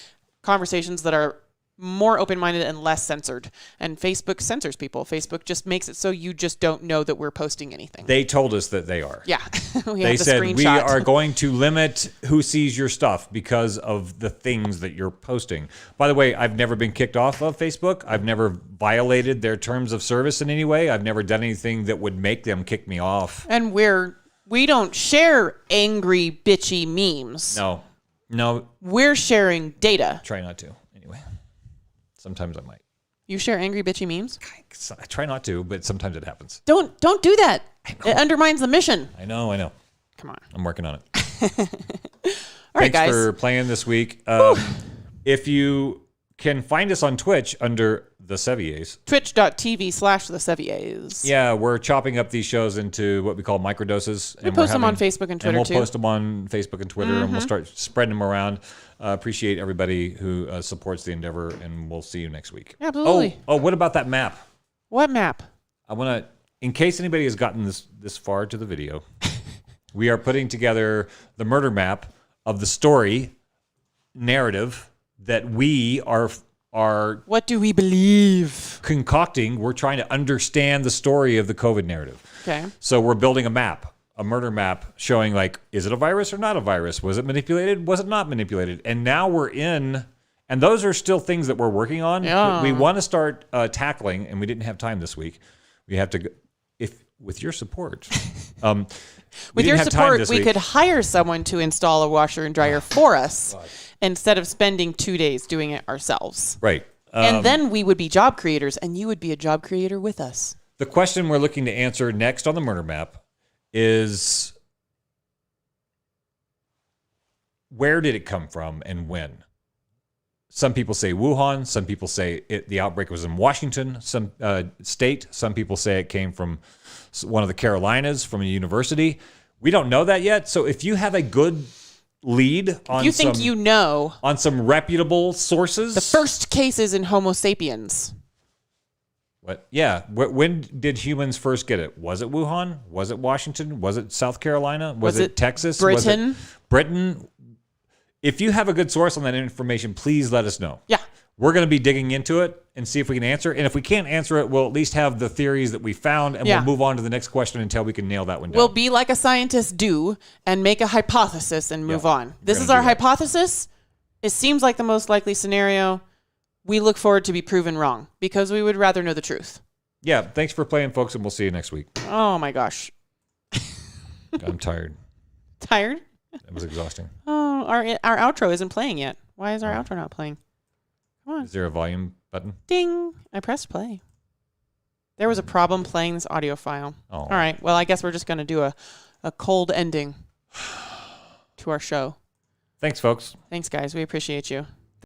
[SPEAKER 11] conversations that are more open-minded and less censored. And Facebook censors people. Facebook just makes it so you just don't know that we're posting anything.
[SPEAKER 12] They told us that they are.
[SPEAKER 11] Yeah.
[SPEAKER 12] They said, we are going to limit who sees your stuff because of the things that you're posting. By the way, I've never been kicked off of Facebook. I've never violated their terms of service in any way. I've never done anything that would make them kick me off.
[SPEAKER 11] And we don't share angry, bitchy memes.
[SPEAKER 12] No.
[SPEAKER 11] We're sharing data.
[SPEAKER 12] Try not to. Sometimes I might.
[SPEAKER 11] You share angry, bitchy memes?
[SPEAKER 12] I try not to, but sometimes it happens.
[SPEAKER 11] Don't do that. It undermines the mission.
[SPEAKER 12] I know.
[SPEAKER 11] Come on.
[SPEAKER 12] I'm working on it.
[SPEAKER 11] All right, guys.
[SPEAKER 12] Thanks for playing this week. If you can find us on Twitch under The Seviers.
[SPEAKER 11] Twitch.tv/The Seviers.
[SPEAKER 12] Yeah, we're chopping up these shows into what we call microdoses.
[SPEAKER 11] We'll post them on Facebook and Twitter,
[SPEAKER 12] too. Post them on Facebook and Twitter, and we'll start spreading them around. Appreciate everybody who supports the endeavor, and we'll see you next week.
[SPEAKER 11] Absolutely.
[SPEAKER 12] Oh, what about that map?
[SPEAKER 11] What map?
[SPEAKER 12] I want to, in case anybody has gotten this far to the video, we are putting together the murder map of the story narrative that we are
[SPEAKER 11] what do we believe?
[SPEAKER 12] Concocting. We're trying to understand the story of the COVID narrative.
[SPEAKER 11] Okay.
[SPEAKER 12] So we're building a murder map showing like, is it a virus or not a virus? Was it manipulated? Was it not manipulated? And now we're in, and those are still things that we're working on.
[SPEAKER 11] Yeah.
[SPEAKER 12] We want to start tackling, and we didn't have time this week. We have to, with your support.
[SPEAKER 11] With your support, we could hire someone to install a washer and dryer for us instead of spending 2 days doing it ourselves.
[SPEAKER 12] Right.
[SPEAKER 11] And then we would be job creators, and you would be a job creator with us.
[SPEAKER 12] The question we're looking to answer next on the murder map is, where did it come from and when? Some people say Wuhan. Some people say the outbreak was in Washington, some state. Some people say it came from one of the Carolinas, from a university. We don't know that yet. So if you have a good lead on on some reputable sources.
[SPEAKER 11] The first cases in Homo sapiens.
[SPEAKER 12] What? Yeah. When did humans first get it? Was it Wuhan? Was it Washington? Was it South Carolina? Was it Texas?
[SPEAKER 11] Britain?
[SPEAKER 12] Was it Britain? If you have a good source on that information, please let us know.
[SPEAKER 11] Yeah.
[SPEAKER 12] We're going to be digging into it and see if we can answer it. And if we can't answer it, we'll at least have the theories that we found, and we'll move on to the next question until we can nail that one down.
[SPEAKER 11] We'll be like a scientist and make a hypothesis and move on. This is our hypothesis. It seems like the most likely scenario. We look forward to be proven wrong because we would rather know the truth.
[SPEAKER 12] Yeah. Thanks for playing, folks, and we'll see you next week.
[SPEAKER 11] Oh, my gosh.
[SPEAKER 12] I'm tired.
[SPEAKER 11] Tired?
[SPEAKER 12] It was exhausting.
[SPEAKER 11] Oh, our outro isn't playing yet. Why is our outro not playing? Come on.
[SPEAKER 12] Is there a volume button?
[SPEAKER 11] Ding. I pressed play. There was a problem playing this audio file.
[SPEAKER 12] Oh.
[SPEAKER 11] All right. Well, I guess we're just going to do a cold ending to our show.
[SPEAKER 12] Thanks, folks.
[SPEAKER 11] Thanks, guys. We appreciate you.